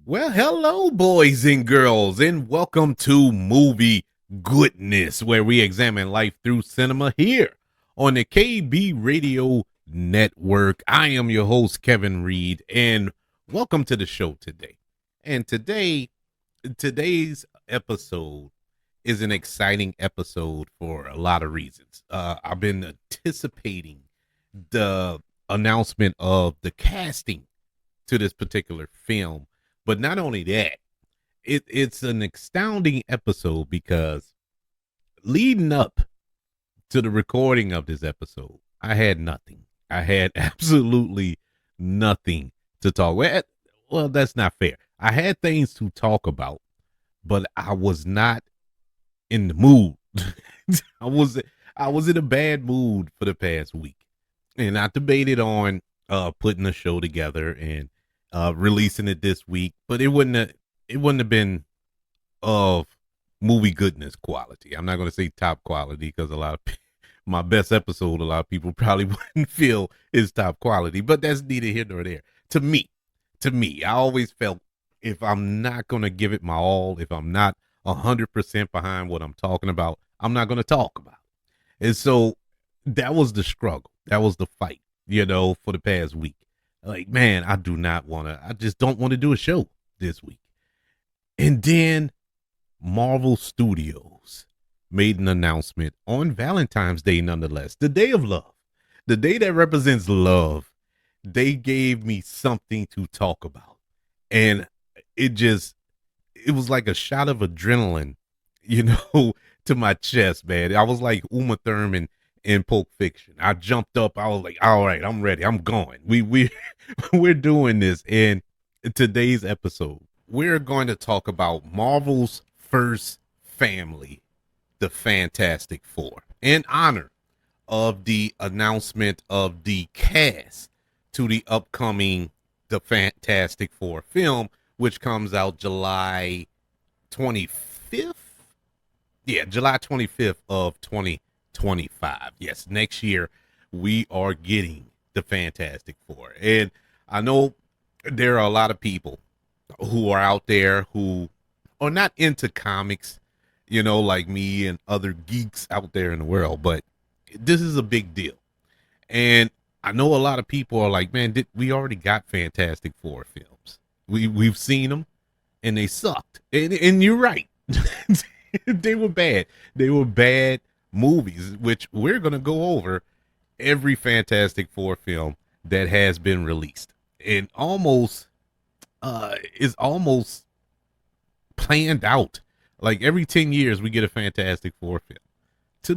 Well, hello, boys and girls, and welcome to Movie Goodness, where we examine life through cinema here on the KB Radio Network. I am your host, Kevin Reed, and welcome to the show today. And today's episode is an exciting episode for a lot of reasons. I've been anticipating the announcement of the casting to this particular film. But not only that, it's an astounding episode because leading up to the recording of this episode, I had nothing. I had absolutely nothing to talk about. Well, that's not fair. I had things to talk about, but I was not in the mood. I was I was in a bad mood for the past week. And I debated on putting a show together and releasing it this week, but it wouldn't have been of movie goodness quality. I'm not going to say top quality because a lot of my best episode, a lot of people probably wouldn't feel is top quality, but that's neither here nor there. To me, I always felt if I'm not going to give it my all, if I'm not 100% behind what I'm talking about, I'm not going to talk about it. And so that was the struggle. That was the fight, for the past week. Like, man, I just don't want to do a show this week. And then Marvel Studios made an announcement on Valentine's Day, nonetheless, the day of love, the day that represents love. They gave me something to talk about. And it just, it was like a shot of adrenaline, you know, to my chest, man. I was like Uma Thurman in Pulp Fiction. I jumped up. I was like, all right, I'm ready. I'm going. We we're doing this. In today's episode, we're going to talk about Marvel's first family, the Fantastic Four, in honor of the announcement of the cast to the upcoming The Fantastic Four film, which comes out July 25th. Yeah, July 25th of 2025. Yes, next year we are getting the Fantastic Four. And I know there are a lot of people who are out there who are not into comics, like me and other geeks out there in the world, but this is a big deal. And I know a lot of people are like, man, we already got Fantastic Four films. We've seen them and they sucked. And you're right. They were bad. They were bad movies, which we're going to go over every Fantastic Four film that has been released. And almost is almost planned out. Like every 10 years we get a Fantastic Four film. To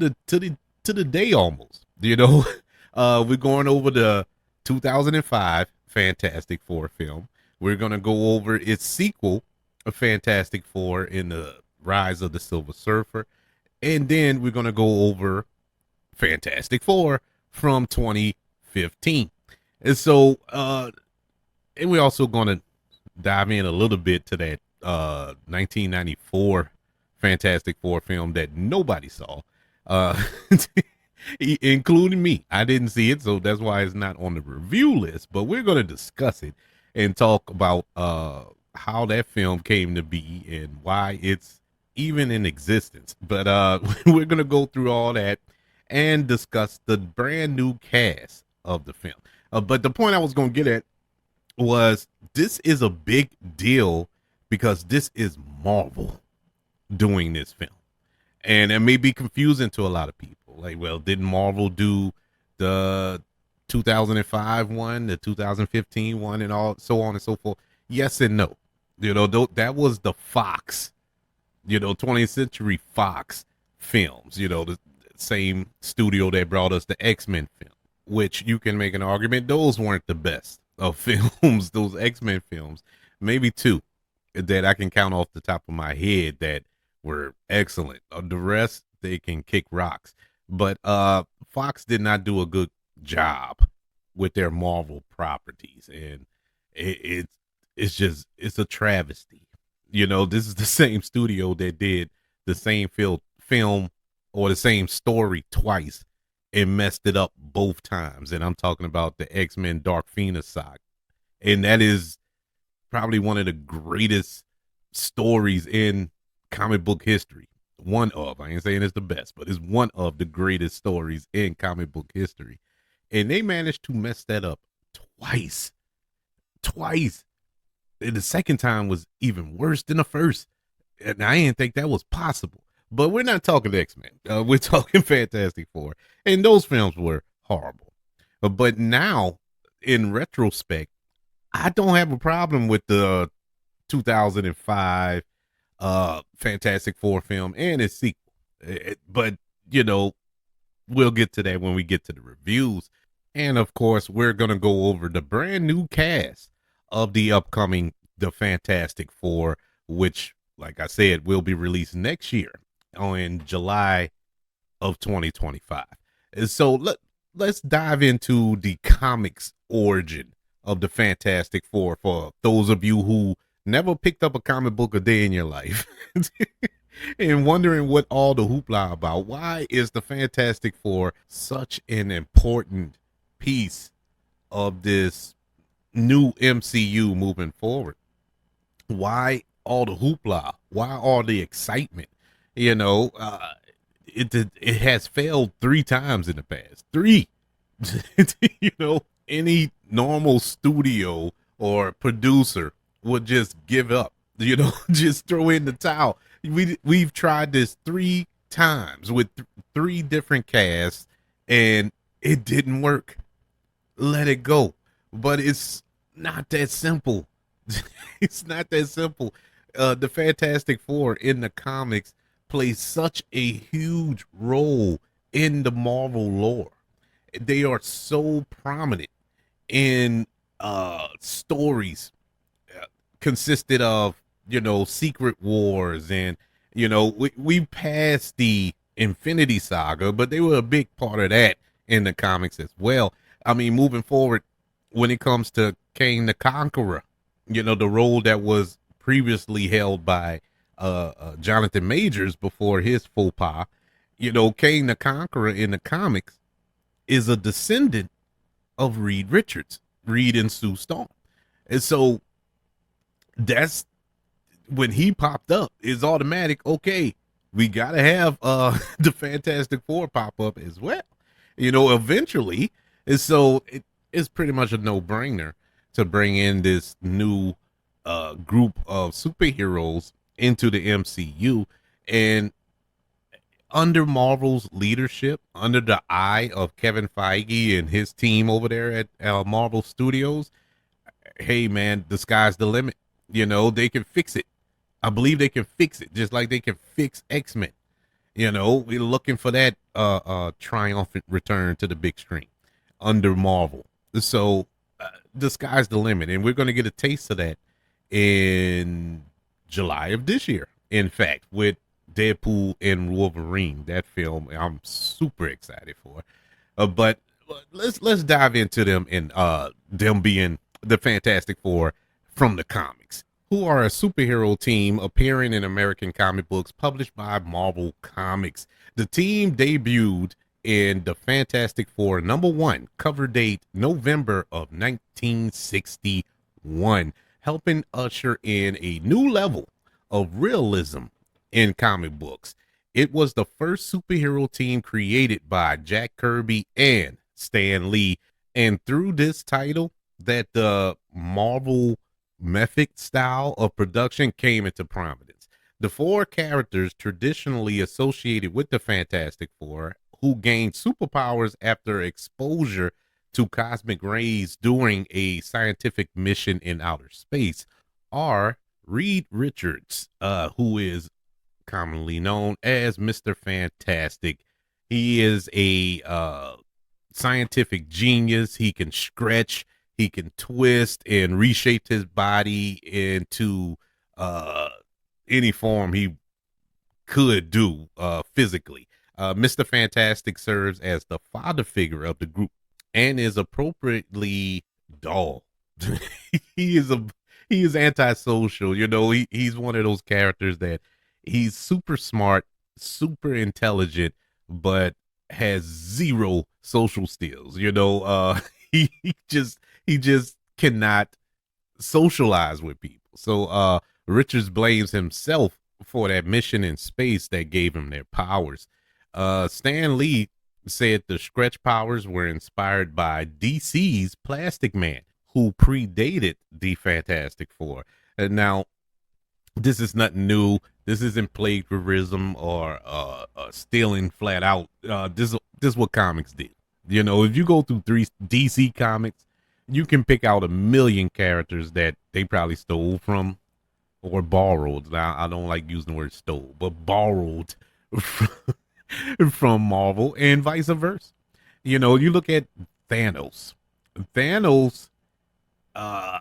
the day almost. We're going over the 2005 Fantastic Four film. We're going to go over its sequel, a Fantastic Four in the Rise of the Silver Surfer. And then we're going to go over Fantastic Four from 2015. And so, and we're also going to dive in a little bit to that 1994 Fantastic Four film that nobody saw, uh, including me. I didn't see it, so that's why it's not on the review list. But we're going to discuss it and talk about how that film came to be and why it's even in existence. But we're going to go through all that and discuss the brand new cast of the film. But the point I was going to get at was this is a big deal because this is Marvel doing this film. And it may be confusing to a lot of people. Like, well, didn't Marvel do the 2005 one, the 2015 one, and all so on and so forth? Yes and no. That was the Fox, 20th Century Fox films, the same studio that brought us the X-Men film, which you can make an argument those weren't the best of films, those X-Men films. Maybe two that I can count off the top of my head that were excellent. The rest, they can kick rocks. But Fox did not do a good job with their Marvel properties, and it's a travesty. This is the same studio that did the same film or the same story twice and messed it up both times. And I'm talking about the X-Men Dark Phoenix saga. And that is probably one of the greatest stories in comic book history. One of, I ain't saying it's the best, but it's one of the greatest stories in comic book history. And they managed to mess that up twice. Twice. And the second time was even worse than the first. And I didn't think that was possible. But we're not talking X-Men. We're talking Fantastic Four. And those films were horrible. But now, in retrospect, I don't have a problem with the 2005 Fantastic Four film and its sequel. But, you know, we'll get to that when we get to the reviews. And of course, we're going to go over the brand new cast of the upcoming The Fantastic Four, which, like I said, will be released next year in July of 2025. And so let's dive into the comics origin of the Fantastic Four for those of you who never picked up a comic book a day in your life and wondering what all the hoopla about. Why is the Fantastic Four such an important piece of this new MCU moving forward? Why all the hoopla? Why all the excitement? You know, it has failed 3 times in the past. Three. You know, any normal studio or producer would just give up. You know, just throw in the towel. We've tried this 3 times with 3 different casts, and it didn't work. Let it go. But it's not that simple. It's not that simple. The Fantastic Four in the comics plays such a huge role in the Marvel lore. They are so prominent in stories consisted of, you know, Secret Wars, and you know, we passed the Infinity Saga, but they were a big part of that in the comics as well. I mean, moving forward, when it comes to Kang the Conqueror, you know, the role that was previously held by Jonathan Majors before his faux pas, you know, Kang the Conqueror in the comics is a descendant of Reed Richards, Reed and Sue Storm. And so that's when he popped up, is automatic. Okay, we gotta have the Fantastic Four pop up as well, you know, eventually. And so it's pretty much a no-brainer to bring in this new group of superheroes into the MCU. And under Marvel's leadership, under the eye of Kevin Feige and his team over there at Marvel Studios, hey man, the sky's the limit. You know, they can fix it. I believe they can fix it, just like they can fix X-Men. You know, we're looking for that triumphant return to the big screen under Marvel. So the sky's the limit, and we're going to get a taste of that in July of this year. In fact, with Deadpool and Wolverine, that film I'm super excited for. But let's dive into them, and them being the Fantastic Four from the comics, who are a superhero team appearing in American comic books published by Marvel Comics. The team debuted in the Fantastic Four #1, cover date November of 1961, helping usher in a new level of realism in comic books. It was the first superhero team created by Jack Kirby and Stan Lee, and through this title that the Marvel method style of production came into prominence. The 4 characters traditionally associated with the Fantastic Four, who gained superpowers after exposure to cosmic rays during a scientific mission in outer space, are Reed Richards, who is commonly known as Mr. Fantastic. He is a scientific genius. He can stretch, he can twist and reshape his body into any form he could do physically. Mr. Fantastic serves as the father figure of the group and is appropriately dull. he is antisocial. You know, he's one of those characters that he's super smart, super intelligent, but has zero social skills. You know, he just cannot socialize with people. So Richards blames himself for that mission in space that gave him their powers. Stan Lee said the stretch powers were inspired by DC's Plastic Man, who predated the Fantastic Four. And now, this is nothing new. This isn't plagiarism or stealing flat out. This is what comics did. You know, if you go through three DC comics, you can pick out a million characters that they probably stole from or borrowed. Now, I don't like using the word stole, but borrowed from Marvel and vice versa. You know, you look at Thanos. Thanos uh,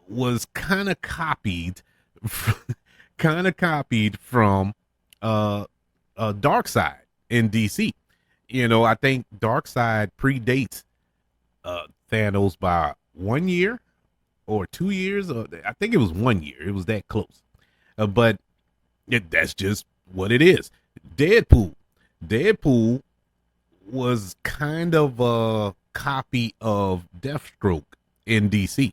was kind of copied, from Darkseid in DC. You know, I think Darkseid predates Thanos by 1 year or 2 years. I think it was 1 year. It was that close. But that's just what it is. Deadpool. Deadpool was kind of a copy of Deathstroke in DC.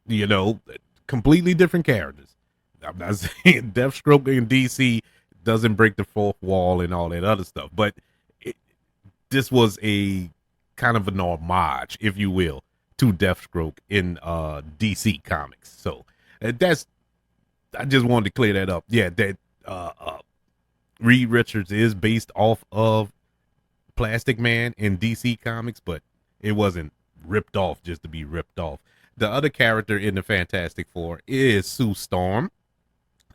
You know, completely different characters. I'm not saying Deathstroke in DC doesn't break the fourth wall and all that other stuff, but it, this was a kind of an homage, if you will, to Deathstroke in DC Comics. So that's I just wanted to clear that up. Yeah, that Reed Richards is based off of Plastic Man in DC Comics, but it wasn't ripped off just to be ripped off. The other character in the Fantastic Four is Sue Storm,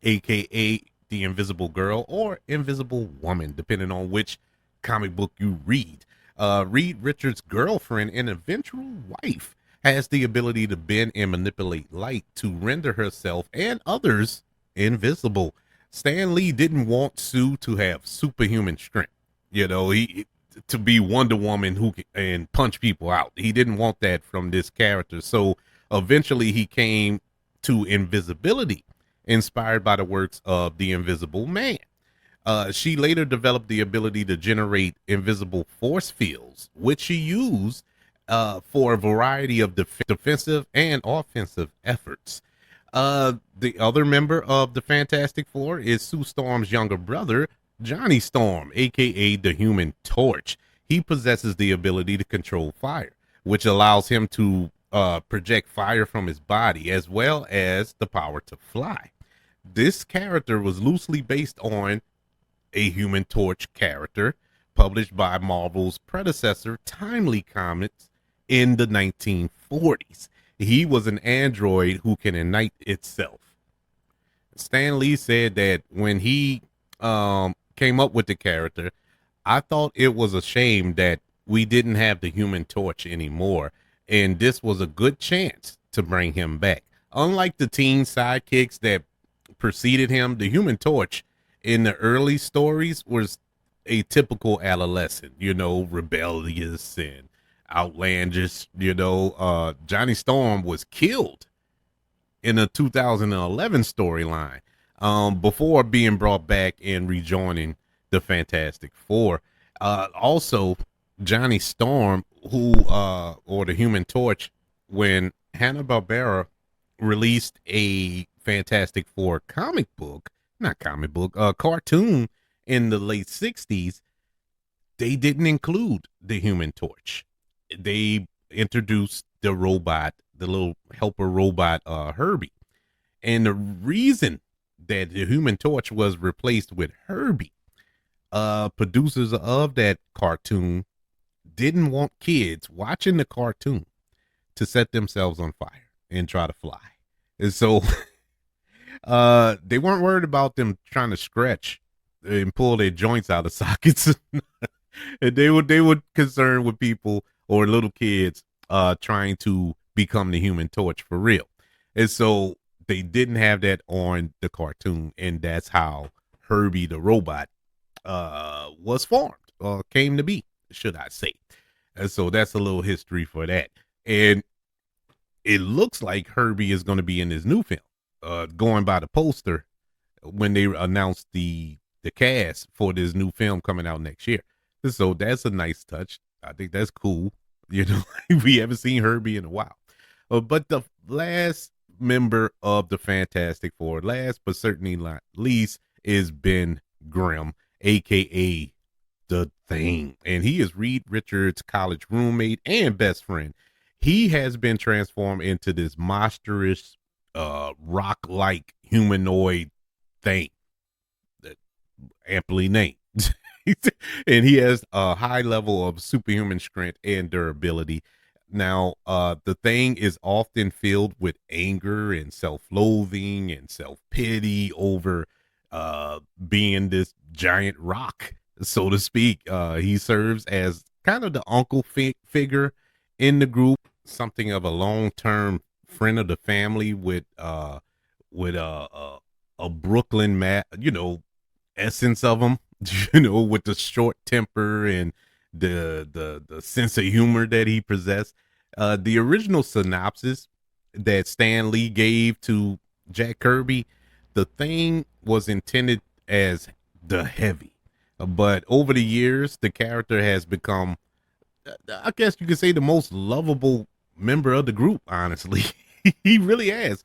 aka the Invisible Girl or Invisible Woman, depending on which comic book you read. Reed Richards' girlfriend and eventual wife has the ability to bend and manipulate light to render herself and others invisible. Stan Lee didn't want Sue to have superhuman strength. You know, he to be Wonder Woman who can and punch people out. He didn't want that from this character. So eventually he came to invisibility, inspired by the works of the Invisible Man. She later developed the ability to generate invisible force fields, which she used for a variety of defensive and offensive efforts. The other member of the Fantastic Four is Sue Storm's younger brother, Johnny Storm, aka the Human Torch. He possesses the ability to control fire, which allows him to project fire from his body, as well as the power to fly. This character was loosely based on a Human Torch character published by Marvel's predecessor, Timely Comics, in the 1940s. He was an android who can ignite itself. Stan Lee said that when he came up with the character, I thought it was a shame that we didn't have the Human Torch anymore, and this was a good chance to bring him back. Unlike the teen sidekicks that preceded him, the Human Torch in the early stories was a typical adolescent, you know, rebellious and outlandish. You know, Johnny Storm was killed in a 2011 storyline before being brought back and rejoining the Fantastic Four. Also, Johnny Storm, who or the Human Torch, when Hanna-Barbera released a Fantastic Four cartoon in the late 60s, they didn't include the Human Torch. They introduced the robot, the little helper robot, Herbie. And the reason that the Human Torch was replaced with Herbie, producers of that cartoon didn't want kids watching the cartoon to set themselves on fire and try to fly. And so they weren't worried about them trying to stretch and pull their joints out of sockets. And they were concerned with people or little kids trying to become the Human Torch for real. And so they didn't have that on the cartoon, and that's how Herbie the robot was formed, or came to be, should I say. And so that's a little history for that. And it looks like Herbie is going to be in this new film, going by the poster when they announced the cast for this new film coming out next year. So that's a nice touch. I think that's cool. You know, we haven't seen Herbie in a while. But the last member of the Fantastic Four, last but certainly not least, is Ben Grimm, aka the Thing. And he is Reed Richards' college roommate and best friend. He has been transformed into this monstrous, rock-like humanoid thing that amply named. And he has a high level of superhuman strength and durability. Now, the Thing is often filled with anger and self-loathing and self-pity over being this giant rock, so to speak. He serves as kind of the uncle figure in the group, something of a long-term friend of the family with a Brooklyn essence of him, with the short temper and the sense of humor that he possessed. The original synopsis that Stan Lee gave to Jack Kirby, the Thing was intended as the Heavy, but over the years, the character has become, I guess you could say, the most lovable member of the group. Honestly, he really has.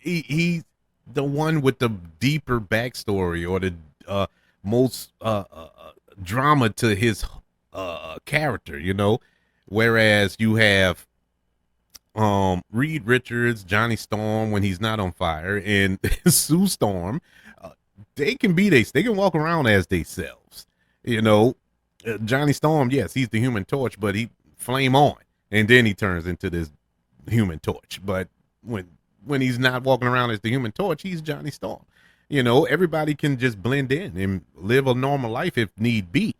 He's the one with the deeper backstory or the most drama to his character, whereas you have Reed Richards, Johnny Storm when he's not on fire, and Sue Storm. They can they can walk around as themselves, Johnny Storm, yes, he's the Human Torch, but he flame on, and then he turns into this Human Torch. But when he's not walking around as the Human Torch, he's Johnny Storm. Everybody can just blend in and live a normal life if need be.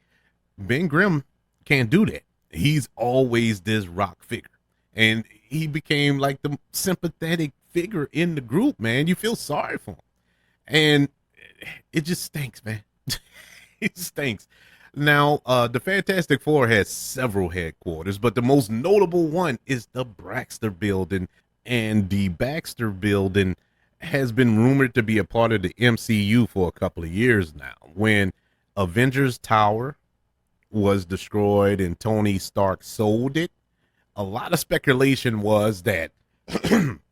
Ben Grimm can't do that. He's always this rock figure, and he became like the sympathetic figure in the group. Man, you feel sorry for him, and it just stinks, man. It stinks. Now, the Fantastic Four has several headquarters, but the most notable one is the Baxter Building, and the Baxter Building has been rumored to be a part of the MCU for a couple of years now. When Avengers Tower was destroyed and Tony Stark sold it, a lot of speculation was that,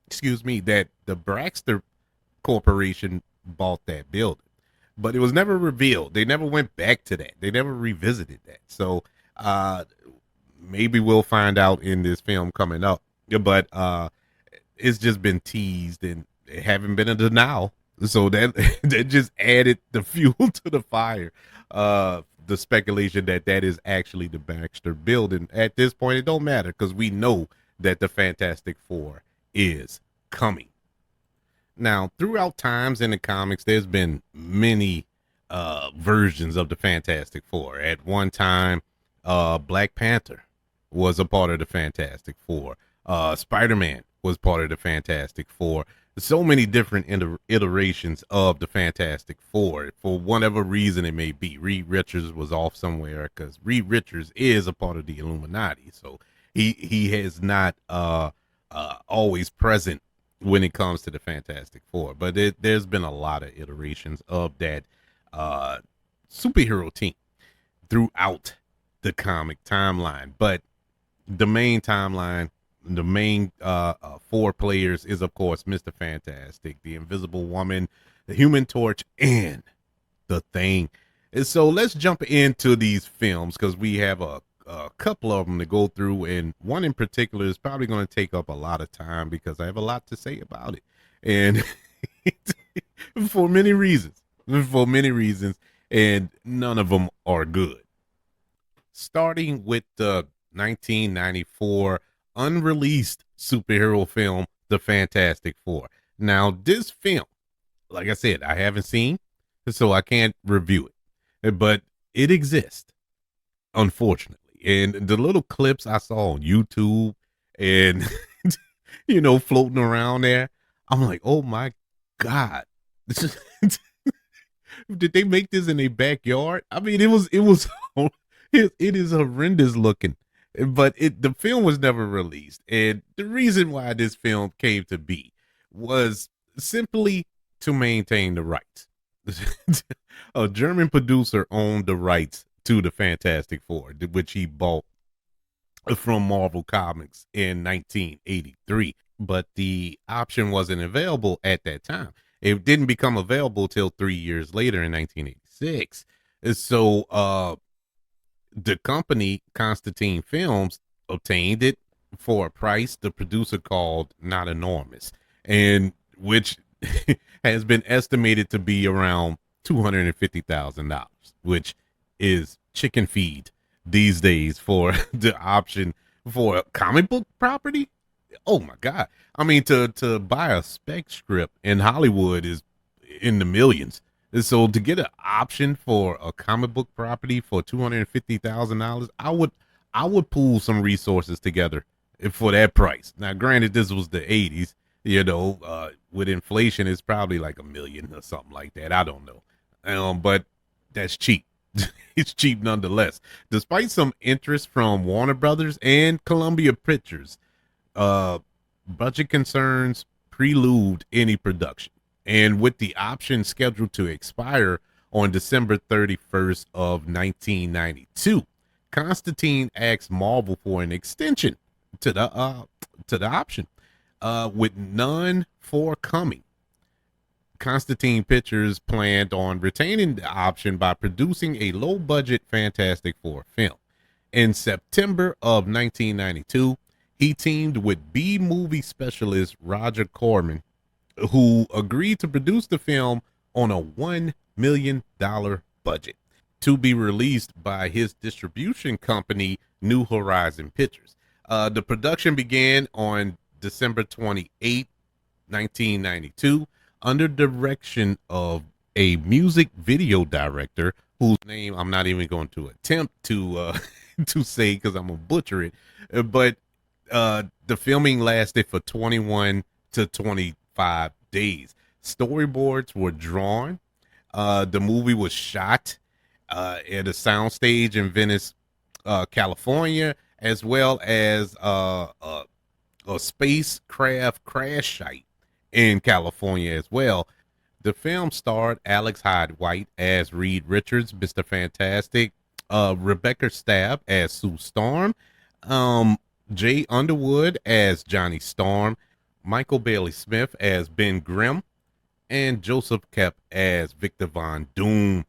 excuse me, that the Baxter Corporation bought that building. But it was never revealed. They never went back to that. They never revisited that. So maybe we'll find out in this film coming up. But it's just been teased and it haven't been a denial. So that just added the fuel to the fire. The speculation that is actually the Baxter Building. At this point, it don't matter because we know that the Fantastic Four is coming. Now, throughout times in the comics, there's been many versions of the Fantastic Four. At one time, Black Panther was a part of the Fantastic Four. Spider-Man was part of the Fantastic Four. So many different iterations of the Fantastic Four. For whatever reason it may be, Reed Richards was off somewhere because Reed Richards is a part of the Illuminati. So he is not always present when it comes to the Fantastic Four. But there's been a lot of iterations of that superhero team throughout the comic timeline. But the main timeline, the main four players is, of course, Mr. Fantastic, the Invisible Woman, the Human Torch, and the Thing. And so let's jump into these films because we have a couple of them to go through, and one in particular is probably going to take up a lot of time because I have a lot to say about it, and for many reasons, and none of them are good. Starting with the 1994 unreleased superhero film, The Fantastic Four. Now, this film, like I said, I haven't seen, so I can't review it, but it exists, unfortunately. And the little clips I saw on YouTube and, floating around there, I'm like, oh my God. Did they make this in a backyard? I mean, it is horrendous looking, but the film was never released. And the reason why this film came to be was simply to maintain the rights. A German producer owned the rights to the Fantastic Four, which he bought from Marvel Comics in 1983. but the option wasn't available at that time. It didn't become available till 3 years later in 1986. So the company Constantine Films obtained it for a price the producer called not enormous, and which has been estimated to be around $250,000, which is chicken feed these days for the option for a comic book property. Oh my god! I mean, to buy a spec script in Hollywood is in the millions. And so to get an option for a comic book property for $250,000, I would pool some resources together for that price. Now, granted, this was the '80s. With inflation, it's probably like $1 million or something like that. I don't know, but that's cheap. It's cheap nonetheless. Despite some interest from Warner Brothers and Columbia Pictures, uh, budget concerns prelude any production. And with the option scheduled to expire on December 31st of 1992, Constantine asked Marvel for an extension to the option, with none forthcoming. Constantine Pictures planned on retaining the option by producing a low-budget Fantastic Four film. In September of 1992, he teamed with B-movie specialist Roger Corman, who agreed to produce the film on a $1 million budget to be released by his distribution company, New Horizon Pictures. The production began on December 28, 1992, under direction of a music video director whose name I'm not even going to attempt to to say because I'm gonna butcher it. But the filming lasted for 21 to 25 days. Storyboards were drawn. The movie was shot at a soundstage in Venice, California, as well as a spacecraft crash site in California as well. The film starred Alex Hyde White as Reed Richards, Mr. Fantastic, Rebecca Stabb as Sue Storm, Jay Underwood as Johnny Storm, Michael Bailey Smith as Ben Grimm, and Joseph Koepp as Victor Von Doom.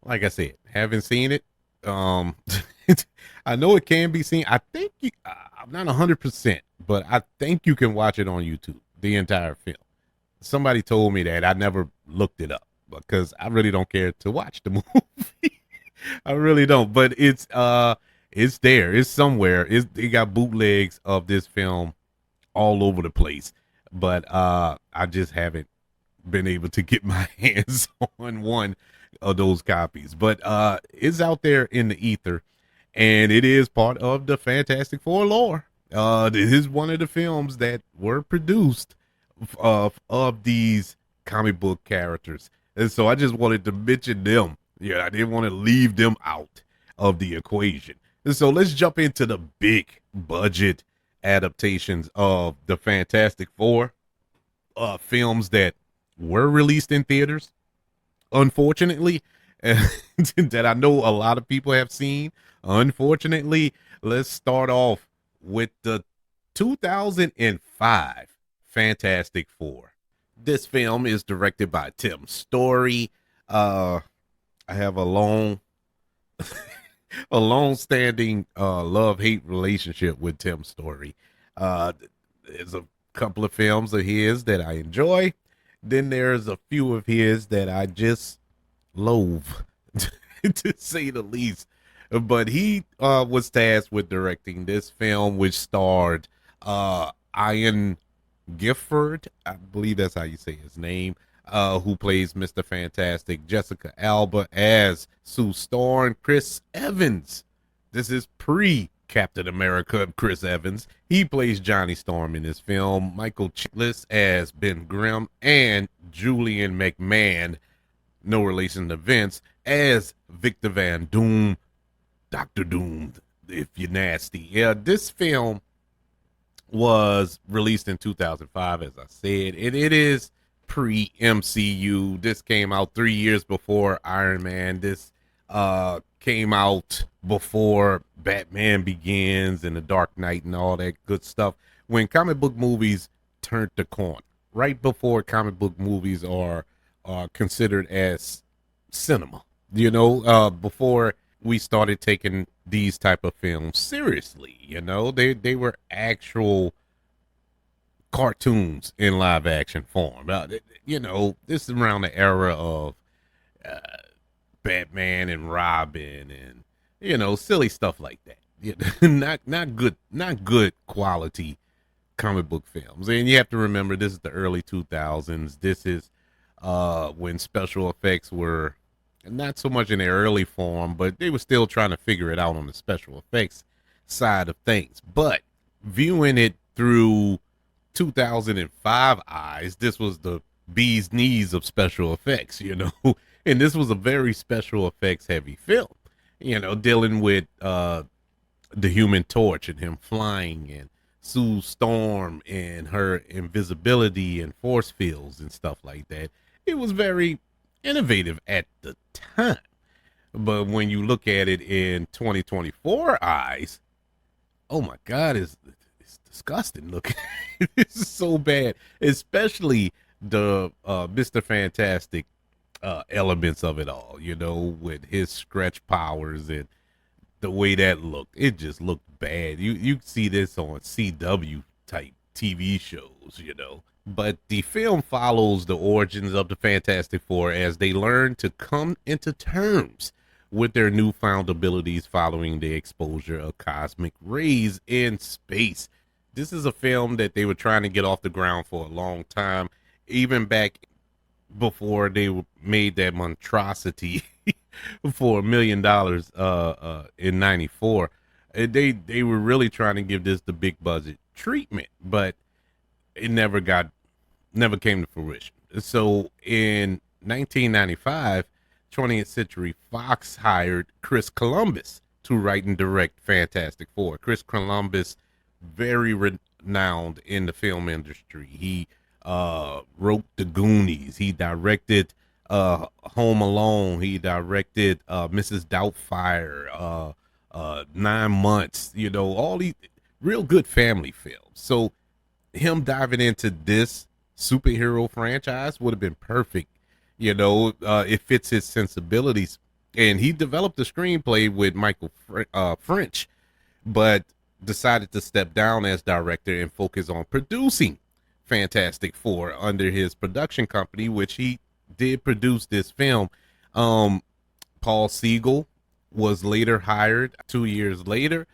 Like I said, haven't seen it. I know it can be seen. I think I'm not 100%, but I think you can watch it on YouTube, the entire film. Somebody told me that. I never looked it up because I really don't care to watch the movie. I really don't, but it's there. It's somewhere. It got bootlegs of this film all over the place, but I just haven't been able to get my hands on one of those copies. But it's out there in the ether, and it is part of the Fantastic Four lore. This is one of the films that were produced of these comic book characters, and so I just wanted to mention them. Yeah, I didn't want to leave them out of the equation. And so let's jump into the big budget adaptations of the Fantastic Four, films that were released in theaters, unfortunately, that I know a lot of people have seen. Unfortunately, let's start off with the 2005 Fantastic Four. This film is directed by Tim Story. I have a long-standing love-hate relationship with Tim Story. There's a couple of films of his that I enjoy. Then there's a few of his that I just loathe, to say the least. But he was tasked with directing this film, which starred Ian Gifford, I believe that's how you say his name, who plays Mr. Fantastic, Jessica Alba as Sue Storm, Chris Evans. This is pre-Captain America Chris Evans. He plays Johnny Storm in this film. Michael Chiklis as Ben Grimm, and Julian McMahon, no relation to Vince, as Victor Van Doom, Dr. Doom, if you're nasty. Yeah, this film was released in 2005, as I said, and it is pre-MCU. This came out 3 years before Iron Man. This came out before Batman Begins and The Dark Knight and all that good stuff. When comic book movies turned the corner right before comic book movies are considered as cinema. Before we started taking these type of films seriously, they were actual cartoons in live action form. This is around the era of uh, Batman and Robin and silly stuff like that. Not good quality comic book films. And you have to remember, this is the early 2000s. This is when special effects were not so much in their early form, but they were still trying to figure it out on the special effects side of things. But viewing it through 2005 eyes, this was the bee's knees of special effects, and this was a very special effects heavy film, dealing with the Human Torch and him flying, and Sue Storm and her invisibility and force fields and stuff like that. It was very innovative at the time. But when you look at it in 2024 eyes, oh my God, it's disgusting looking. This is so bad, especially the Mr. Fantastic elements of it all, with his stretch powers and the way that looked. It just looked bad. You see this on CW type TV shows. But the film follows the origins of the Fantastic Four as they learn to come into terms with their newfound abilities following the exposure of cosmic rays in space. This is a film that they were trying to get off the ground for a long time, even back before they made that monstrosity for $1 million in '94. They were really trying to give this the big budget treatment, but it never came to fruition. So in 1995, 20th Century Fox hired Chris Columbus to write and direct Fantastic Four. Chris Columbus, very renowned in the film industry. He wrote The Goonies. He directed Home Alone. He directed Mrs. Doubtfire, 9 Months. All these real good family films. So him diving into this superhero franchise would have been perfect. It fits his sensibilities, and he developed the screenplay with Michael French, but decided to step down as director and focus on producing Fantastic Four under his production company, which he did produce this film. Paul Siegel was later hired 2 years later.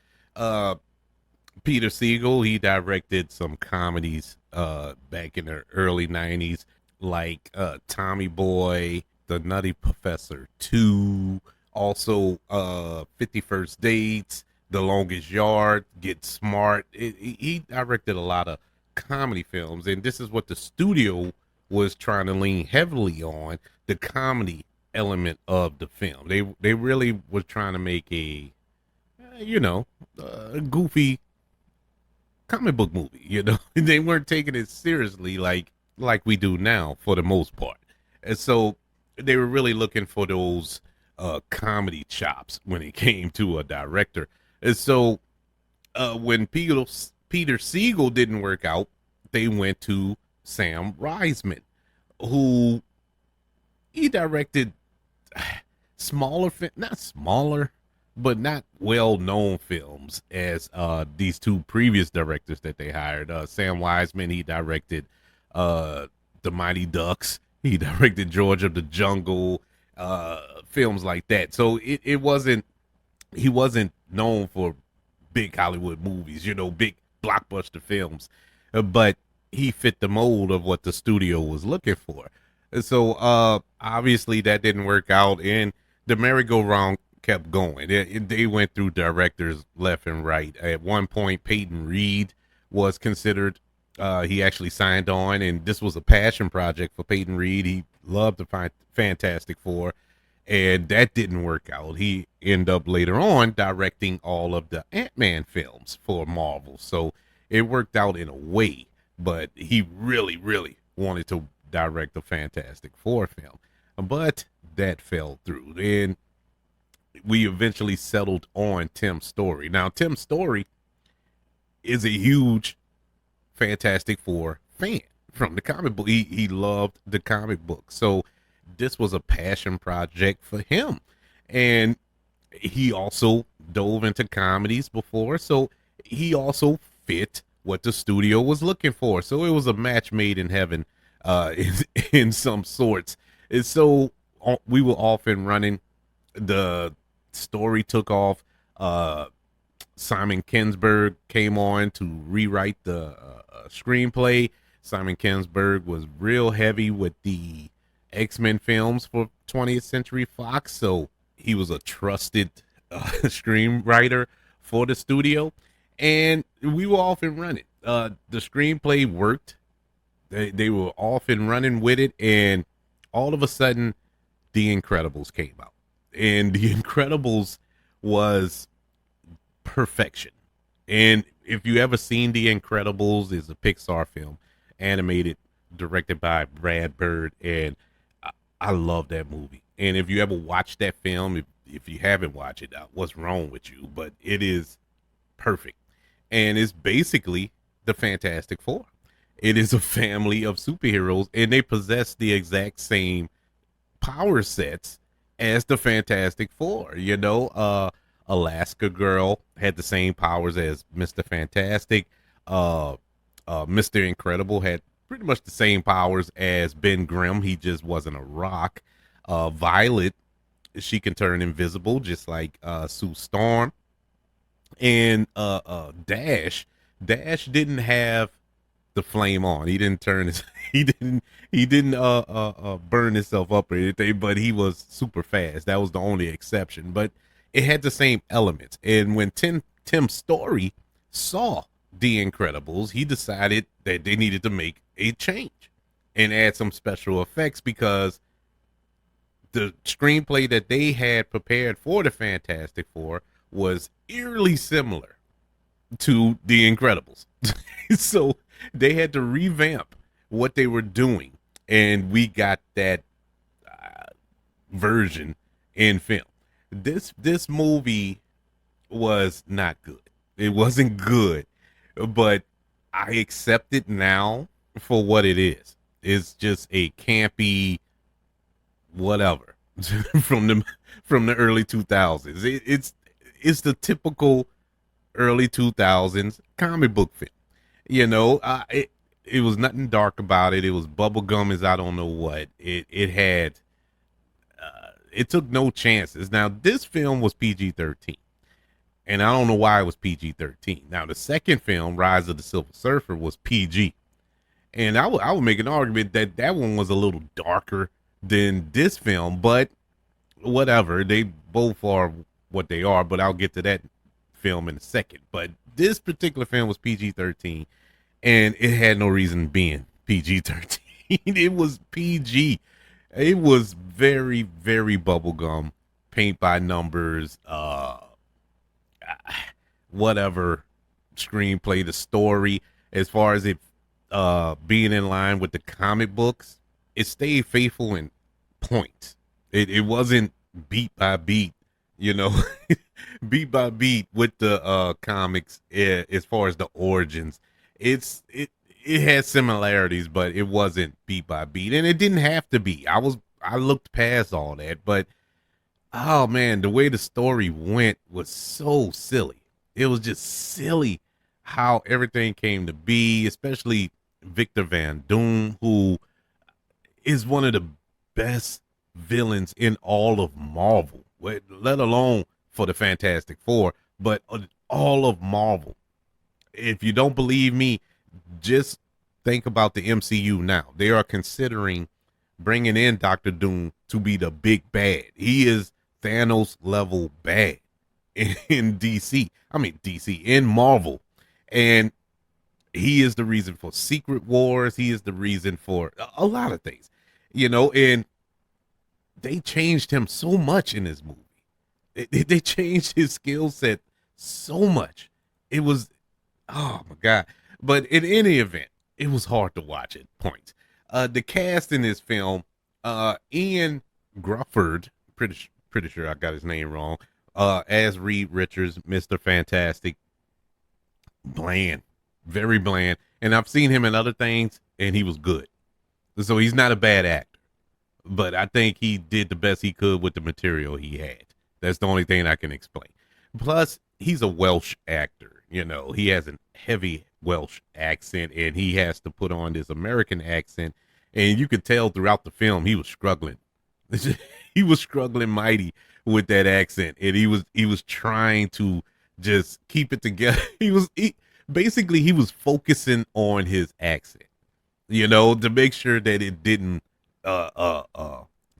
Peter Siegel, he directed some comedies back in the early 90s, like Tommy Boy, The Nutty Professor 2, also 51st Dates, The Longest Yard, Get Smart. He directed a lot of comedy films, and this is what the studio was trying to lean heavily on, the comedy element of the film. They really was trying to make a goofy comic book movie. They weren't taking it seriously like we do now for the most part. And so they were really looking for those comedy chops when it came to a director. And so when Peter Siegel didn't work out, they went to Sam Reisman, who he directed not smaller, but not well-known films as these two previous directors that they hired. Sam Wiseman, he directed The Mighty Ducks. He directed George of the Jungle, films like that. So he wasn't known for big Hollywood movies, big blockbuster films, but he fit the mold of what the studio was looking for. And so obviously that didn't work out, and the merry-go-round kept going. They went through directors left and right. At one point, Peyton Reed was considered. He actually signed on, and this was a passion project for Peyton Reed. He loved the Fantastic Four, and that didn't work out. He ended up later on directing all of the Ant-Man films for Marvel. So it worked out in a way, but he really, really wanted to direct the Fantastic Four film. But that fell through. And we eventually settled on Tim Story. Now, Tim Story is a huge Fantastic Four fan from the comic book. He loved the comic book. So this was a passion project for him. And he also dove into comedies before. So he also fit what the studio was looking for. So it was a match made in heaven, in, in some sorts. And so we were off and running. The story took off. Simon Kinberg came on to rewrite the screenplay. Simon Kinberg was real heavy with the X-Men films for 20th Century Fox, so he was a trusted screenwriter for the studio, and we were off and running. The screenplay worked. They were off and running with it, and all of a sudden, The Incredibles came out. And The Incredibles was perfection. And if you ever seen The Incredibles, is a Pixar film, animated, directed by Brad Bird, and I love that movie. And if you ever watch that film, if you haven't watched it, what's wrong with you? But it is perfect, and it's basically the Fantastic Four. It is a family of superheroes, and they possess the exact same power sets as the Fantastic Four. You know, Alaska Girl had the same powers as Mr. Fantastic. Mr. Incredible had pretty much the same powers as Ben Grimm. He just wasn't a rock. Violet, she can turn invisible just like Sue Storm. And Dash didn't have the flame on. He didn't turn his he didn't burn himself up or anything, but he was super fast. That was the only exception. But it had the same elements. And when Tim Story saw The Incredibles, he decided that they needed to make a change and add some special effects, because the screenplay that they had prepared for the Fantastic Four was eerily similar to The Incredibles. So they had to revamp what they were doing, and we got that version in film. This movie was not good. It wasn't good, but I accept it now for what it is. It's just a campy whatever from the early 2000s. It's the typical early 2000s comic book film. You know, it was nothing dark about it. It was bubblegum as I don't know what. It had it took no chances. Now this film was PG-13, and I don't know why it was PG-13. Now the second film, Rise of the Silver Surfer, was PG, and I would make an argument that one was a little darker than this film, but whatever. They both are what they are, but I'll get to that film in a second. But this particular film was PG-13, and it had no reason being PG-13. It was PG. It was very, very bubblegum, paint by numbers, whatever screenplay, the story, as far as it being in line with the comic books, it stayed faithful in points. It wasn't beat by beat, you know, beat by beat with the comics as far as the origins. It has similarities, but it wasn't beat by beat, and it didn't have to be. I looked past all that, but oh man, the way the story went was so silly. It was just silly how everything came to be, especially Victor Van Doom, who is one of the best villains in all of Marvel, let alone for the Fantastic Four, but all of Marvel. If you don't believe me, just think about the MCU now. They are considering bringing in Doctor Doom to be the big bad. He is Thanos level bad in DC. I mean, DC, in Marvel. And he is the reason for Secret Wars. He is the reason for a lot of things, you know, and they changed him so much in this movie. They changed his skill set so much. It was, oh my God. But in any event, it was hard to watch at points. The cast in this film, Ian Grufford, pretty sure I got his name wrong, as Reed Richards, Mr. Fantastic. Bland, very bland. And I've seen him in other things, and he was good. So he's not a bad actor, but I think he did the best he could with the material he had. That's the only thing I can explain. Plus, he's a Welsh actor. You know, he has a heavy Welsh accent, and he has to put on this American accent. And you could tell throughout the film he was struggling. He was struggling mighty with that accent, and he was trying to just keep it together. Basically he was focusing on his accent, you know, to make sure that it didn't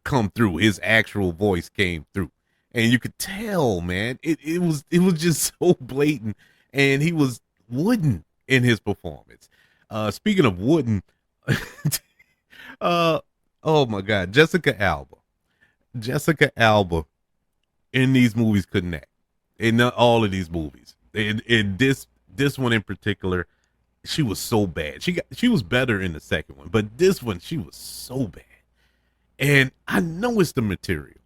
come through. His actual voice came through, and you could tell, man, it was just so blatant, and he was wooden in his performance. Speaking of wooden, uh, oh my God, Jessica Alba in these movies couldn't act. In all of these movies, in this one in particular, she was so bad. She was better in the second one, but this one she was so bad. And I know it's the material.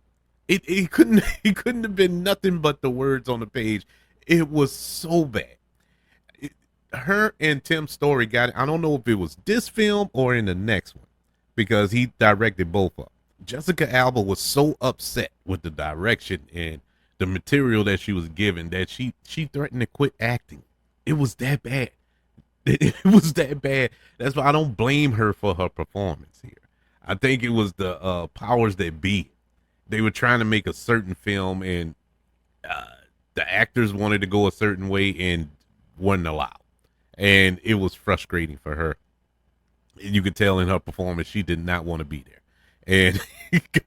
It couldn't it couldn't have been nothing but the words on the page. It was so bad. Her and Tim Story got it. I don't know if it was this film or in the next one, because he directed both of them. Jessica Alba was so upset with the direction and the material that she was given that she threatened to quit acting. It was that bad. It was that bad. That's why I don't blame her for her performance here. I think it was the powers that be. They were trying to make a certain film, and the actors wanted to go a certain way and wasn't allowed. And it was frustrating for her. You could tell in her performance she did not want to be there. And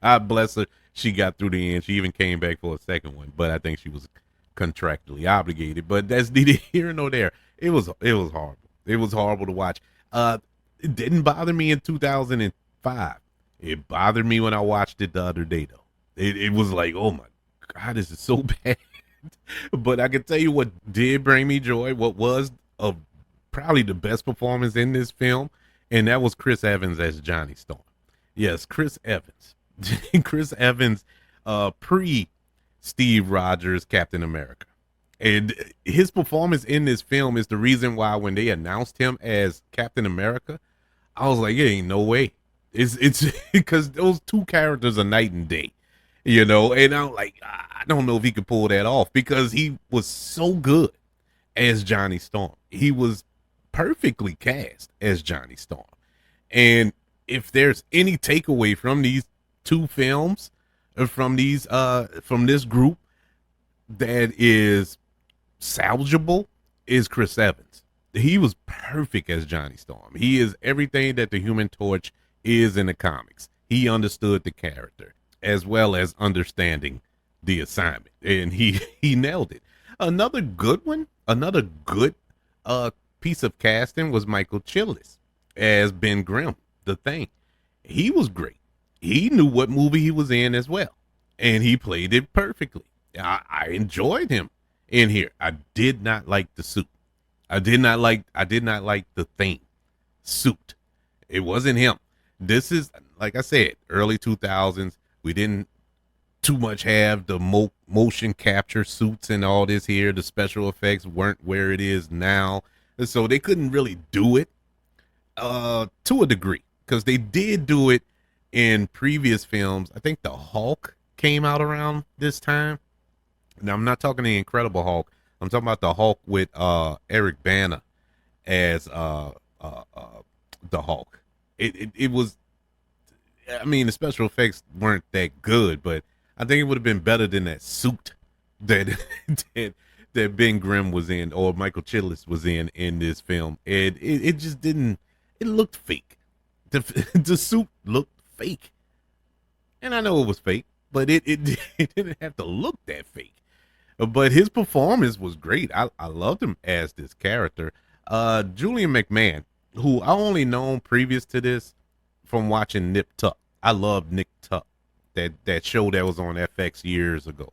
God bless her, she got through the end. She even came back for a second one, but I think she was contractually obligated. But that's neither here nor there. It was horrible. It was horrible to watch. It didn't bother me in 2005. It bothered me when I watched it the other day, though. It was like, oh my God, this is so bad. But I can tell you what did bring me joy, what was probably the best performance in this film, and that was Chris Evans as Johnny Storm. Yes, Chris Evans. Chris Evans, pre Steve Rogers Captain America. And his performance in this film is the reason why when they announced him as Captain America, I was like, it ain't no way. It's because those two characters are night and day, you know. And I'm like, I don't know if he could pull that off, because he was so good as Johnny Storm. He was perfectly cast as Johnny Storm. And if there's any takeaway from these two films, from this group that is salvageable, is Chris Evans. He was perfect as Johnny Storm. He is everything that the Human Torch is in the comics. He understood the character as well as understanding the assignment, and he nailed it. Another good piece of casting was Michael Chillis as Ben Grimm, the Thing. He was great. He knew what movie he was in as well, and he played it perfectly. I enjoyed him in here. I did not like the suit. I did not like the Thing suit. It wasn't him. This is, like I said, early 2000s. We didn't too much have the motion capture suits and all this here. The special effects weren't where it is now, so they couldn't really do it to a degree, because they did do it in previous films. I think the Hulk came out around this time. Now, I'm not talking the Incredible Hulk. I'm talking about the Hulk with Eric Bana as the Hulk. It was, I mean, the special effects weren't that good, but I think it would have been better than that suit that that Ben Grimm was in, or Michael Chillis was in this film. And it just didn't. It looked fake. The suit looked fake, and I know it was fake, but it didn't have to look that fake. But his performance was great. I loved him as this character. Julian McMahon, who I only known previous to this from watching Nip Tuck. I loved Nick Tuck, that show that was on FX years ago.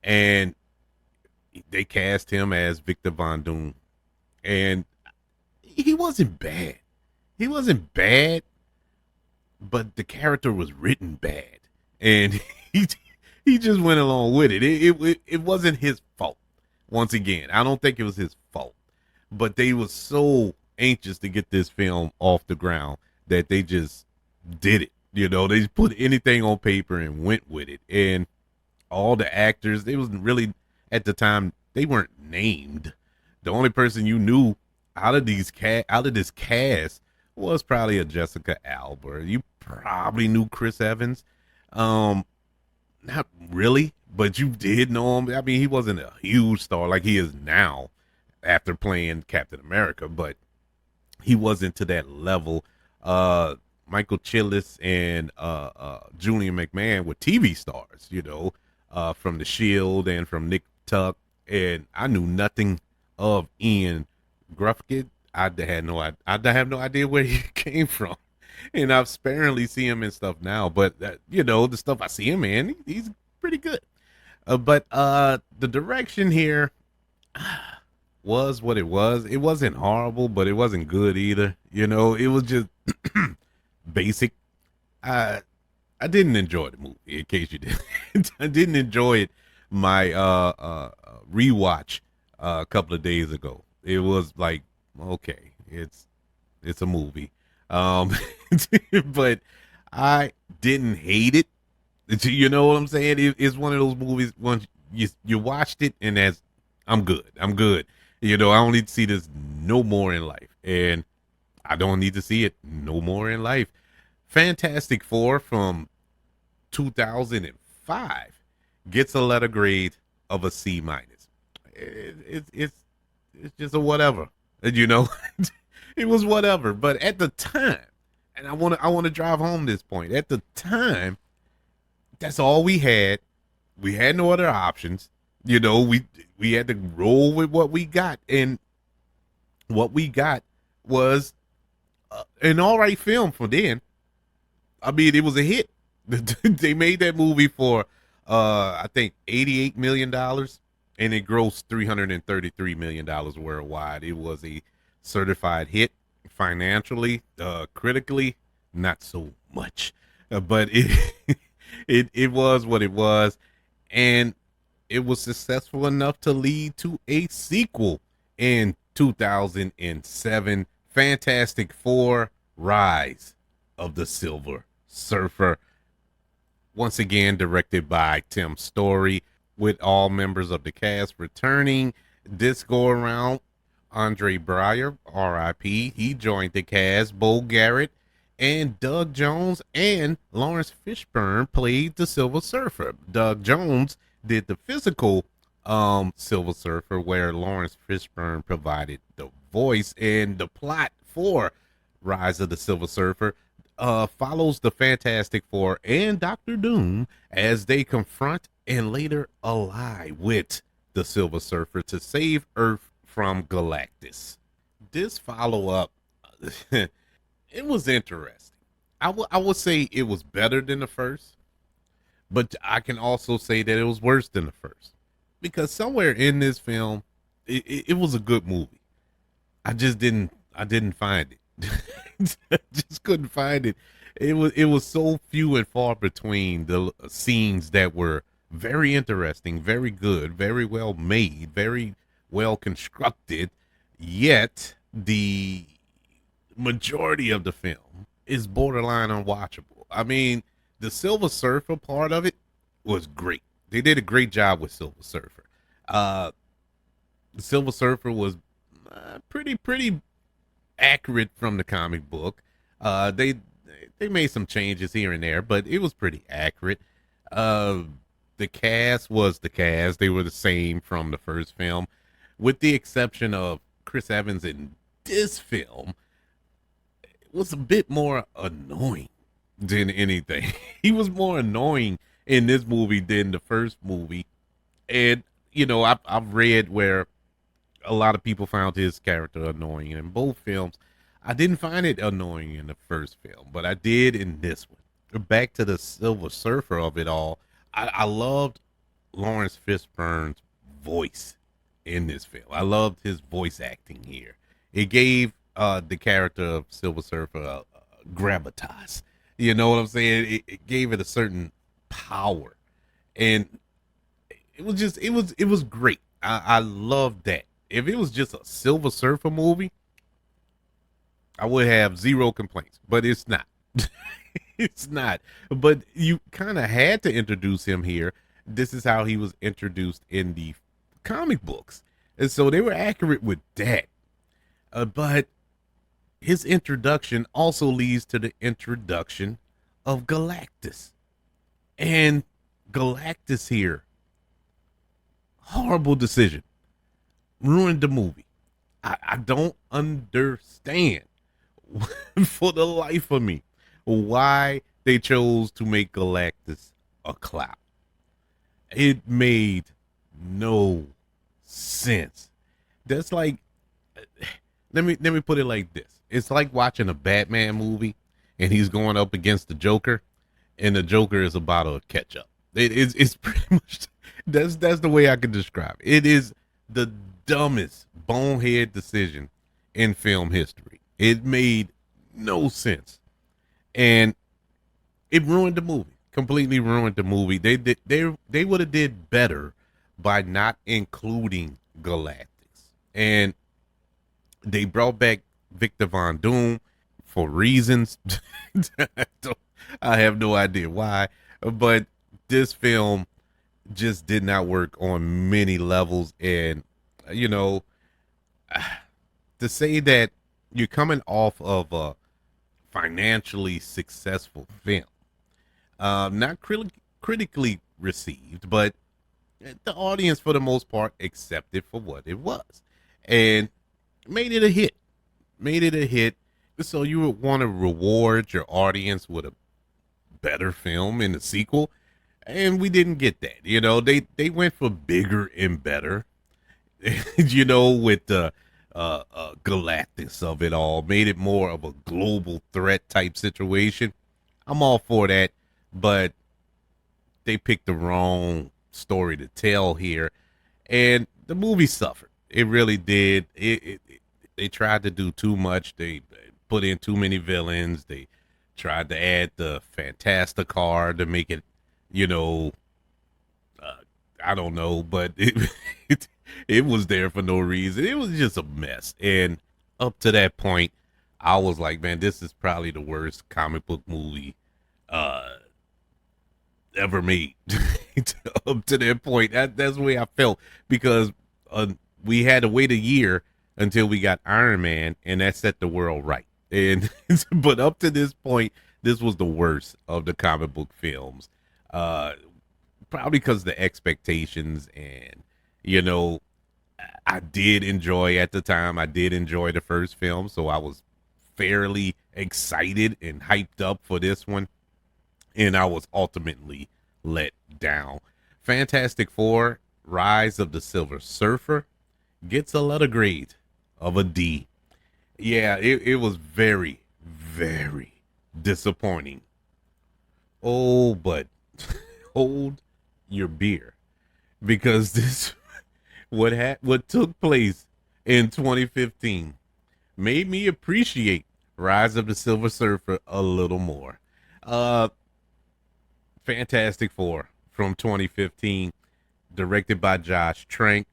And they cast him as Victor Von Doom. And he wasn't bad. He wasn't bad, but the character was written bad. And he just went along with it. It wasn't his fault. Once again, I don't think it was his fault. But they were so anxious to get this film off the ground that they just did it. You know, they just put anything on paper and went with it. And all the actors, they wasn't really at the time, they weren't named. The only person you knew out of this cast was probably a Jessica Alba. You probably knew Chris Evans. Not really, but you did know him. I mean, he wasn't a huge star like he is now after playing Captain America, but he wasn't to that level. Michael Chillis and Julian McMahon were TV stars, you know, from The Shield and from Nick Tuck, and I knew nothing of Ian Gruffkid. I have no idea where he came from, and I've sparingly see him in stuff now. But you know, the stuff I see him in, he's pretty good. But the direction here was what it was. It wasn't horrible, but it wasn't good either. You know, it was just basic. I didn't enjoy the movie. In case you didn't, I didn't enjoy it. My rewatch a couple of days ago. It was like, okay, it's a movie, but I didn't hate it. You know what I'm saying? It's one of those movies once you watched it and I'm good. I'm good. You know, I don't need to see this no more in life, and I don't need to see it no more in life. Fantastic Four from 2005 gets a letter grade of a C minus. It's just a whatever, you know. It was whatever. But at the time, and I want to drive home this point. At the time, that's all we had. We had no other options. You know, we had to roll with what we got, and what we got was an all right film for then. I mean, it was a hit. They made that movie for I think $88 million, and it grossed $333 million worldwide. It was a certified hit financially, critically, not so much, but it it was what it was, and it was successful enough to lead to a sequel in 2007, Fantastic Four: Rise of the Silver Surfer. Once again, directed by Tim Story, with all members of the cast returning. This go around, Andre Breyer, R.I.P., he joined the cast. Bo Garrett and Doug Jones and Lawrence Fishburne played the Silver Surfer. Doug Jones did the physical Silver Surfer, where Lawrence Fishburne provided the voice. And the plot for Rise of the Silver Surfer follows the Fantastic Four and Doctor Doom as they confront and later ally with the Silver Surfer to save Earth from Galactus. This follow-up, it was interesting. I would say it was better than the first, but I can also say that it was worse than the first, because somewhere in this film, it was a good movie. I didn't find it. I just couldn't find it. It was so few and far between the scenes that were very interesting, very good, very well made, very well constructed. Yet the majority of the film is borderline unwatchable. I mean, the Silver Surfer part of it was great. They did a great job with Silver Surfer. The Silver Surfer was pretty accurate from the comic book. They made some changes here and there, but it was pretty accurate. The cast was the cast. They were the same from the first film, with the exception of Chris Evans in this film. It was a bit more annoying than anything. He was more annoying in this movie than the first movie. And, you know, I've read where a lot of people found his character annoying in both films. I didn't find it annoying in the first film, but I did in this one. Back to the Silver Surfer of it all, I loved Lawrence Fishburne's voice in this film. I loved his voice acting here. It gave the character of Silver Surfer a gravitas. You know what I'm saying? It gave it a certain power, and it was great. I loved that. If it was just a Silver Surfer movie, I would have zero complaints, but it's not. It's not. But you kind of had to introduce him here. This is how he was introduced in the comic books. And so they were accurate with that. But his introduction also leads to the introduction of Galactus. And Galactus here, horrible decision. Ruined the movie. I don't understand for the life of me why they chose to make Galactus a cloud. It made no sense. That's like, let me put it like this. It's like watching a Batman movie and he's going up against the Joker, and the Joker is a bottle of ketchup. It's pretty much that's the way I can describe it. It is the dumbest bonehead decision in film history. It made no sense, and it ruined the movie. Completely ruined the movie. They would have did better by not including Galactus, and they brought back Victor Von Doom for reasons. I have no idea why, but this film just did not work on many levels. And, you know, to say that you're coming off of a financially successful film, not critically received, but the audience, for the most part, accepted for what it was and made it a hit. Made it a hit. So you would want to reward your audience with a better film in the sequel, and we didn't get that. You know, they went for bigger and better. You know, with the Galactus of it all, made it more of a global threat type situation. I'm all for that, but they picked the wrong story to tell here, and the movie suffered. It really did. They tried to do too much. They put in too many villains. They tried to add the Fantasticar to make it, you know, I don't know, but it was there for no reason. It was just a mess. And up to that point, I was like, man, this is probably the worst comic book movie ever made. Up to that point, that's the way I felt, because we had to wait a year until we got Iron Man, and that set the world right. And but up to this point, this was the worst of the comic book films. Probably because the expectations, and you know, I did enjoy at the time. I did enjoy the first film, so I was fairly excited and hyped up for this one, and I was ultimately let down. Fantastic Four: Rise of the Silver Surfer gets a letter grade of a D. Yeah, it was very, very disappointing. Oh, but hold your beer, because this what took place in 2015 made me appreciate Rise of the Silver Surfer a little more. Fantastic Four from 2015, directed by Josh Trank.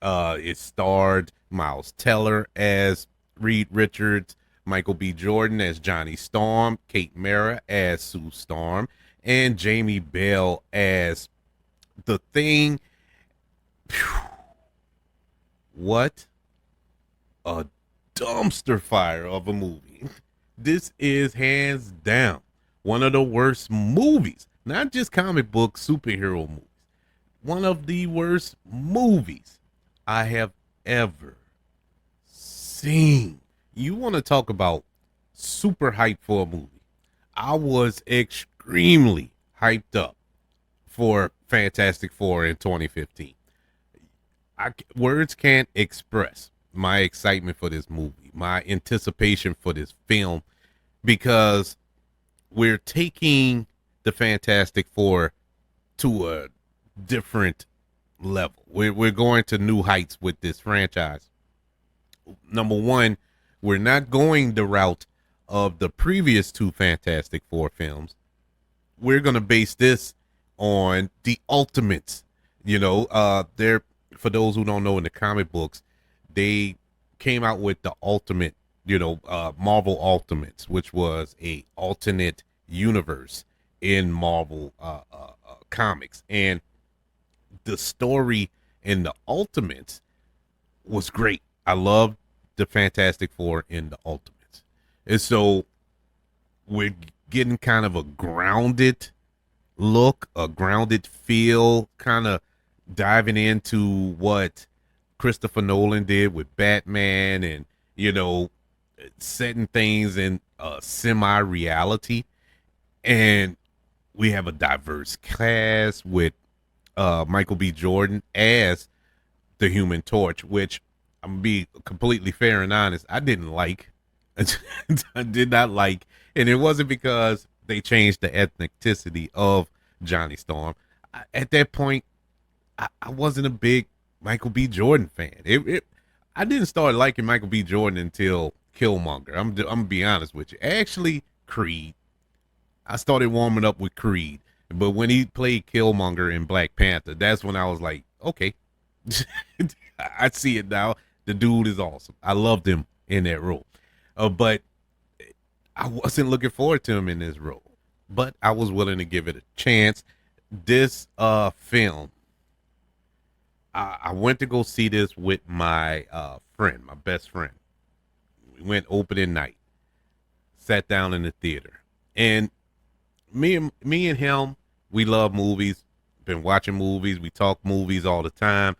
It starred Miles Teller as Reed Richards, Michael B. Jordan as Johnny Storm, Kate Mara as Sue Storm, and Jamie Bell as the Thing. Phew. What a dumpster fire of a movie. This is hands down one of the worst movies, not just comic book superhero movies. One of the worst movies I have ever seen. You want to talk about super hyped for a movie? I was extremely hyped up for Fantastic Four in 2015. Words can't express my excitement for this movie, my anticipation for this film, because we're taking the Fantastic Four to a different level. We're going to new heights with this franchise. Number one, we're not going the route of the previous two Fantastic Four films. We're going to base this on the Ultimates. You know, they're, for those who don't know, in the comic books, they came out with the Ultimate Marvel Ultimates, which was a alternate universe in Marvel comics, and the story in the Ultimates was great. I loved the Fantastic Four in the Ultimates, and so we're getting kind of a grounded look, a grounded feel, kind of diving into what Christopher Nolan did with Batman, and you know, setting things in a semi reality. And we have a diverse cast with Michael B. Jordan as the Human Torch, which I'm gonna be completely fair and honest, I didn't like. I did not like, and it wasn't because they changed the ethnicity of Johnny Storm. At that point, I wasn't a big Michael B. Jordan fan. I didn't start liking Michael B. Jordan until Killmonger. I'm gonna be honest with you. Actually, Creed. I started warming up with Creed, but when he played Killmonger in Black Panther, that's when I was like, okay, I see it now. The dude is awesome. I loved him in that role, but I wasn't looking forward to him in this role. But I was willing to give it a chance. This film, I went to go see this with my friend, my best friend. We went opening night, sat down in the theater, and me and him, we love movies. Been watching movies. We talk movies all the time.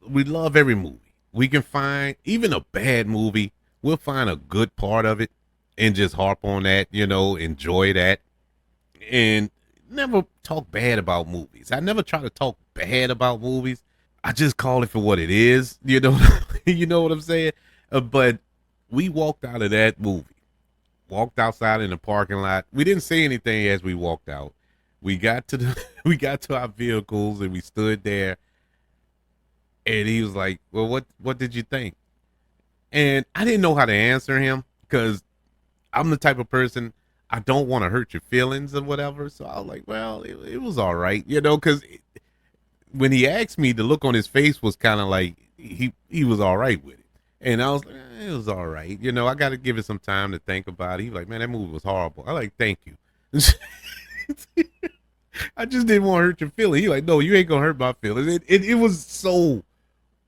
We love every movie. We can find even a bad movie. We'll find a good part of it and just harp on that. Enjoy that, and never talk bad about movies. I never try to talk bad about movies. I just call it for what it is. You know what I'm saying? But we walked out of that movie, walked outside in the parking lot. We didn't say anything as we walked out. We got to we got to our vehicles and we stood there. And he was like, "Well, what did you think?" And I didn't know how to answer him because I'm the type of person, I don't want to hurt your feelings or whatever. So I was like, "Well, it was all right," because when he asked me, the look on his face was kind of like he was all right with it. And I was like, it was all right. I got to give it some time to think about it. He was like, "Man, that movie was horrible." I like, "Thank you." I just didn't want to hurt your feelings. He like, "No, you ain't gonna hurt my feelings." It was so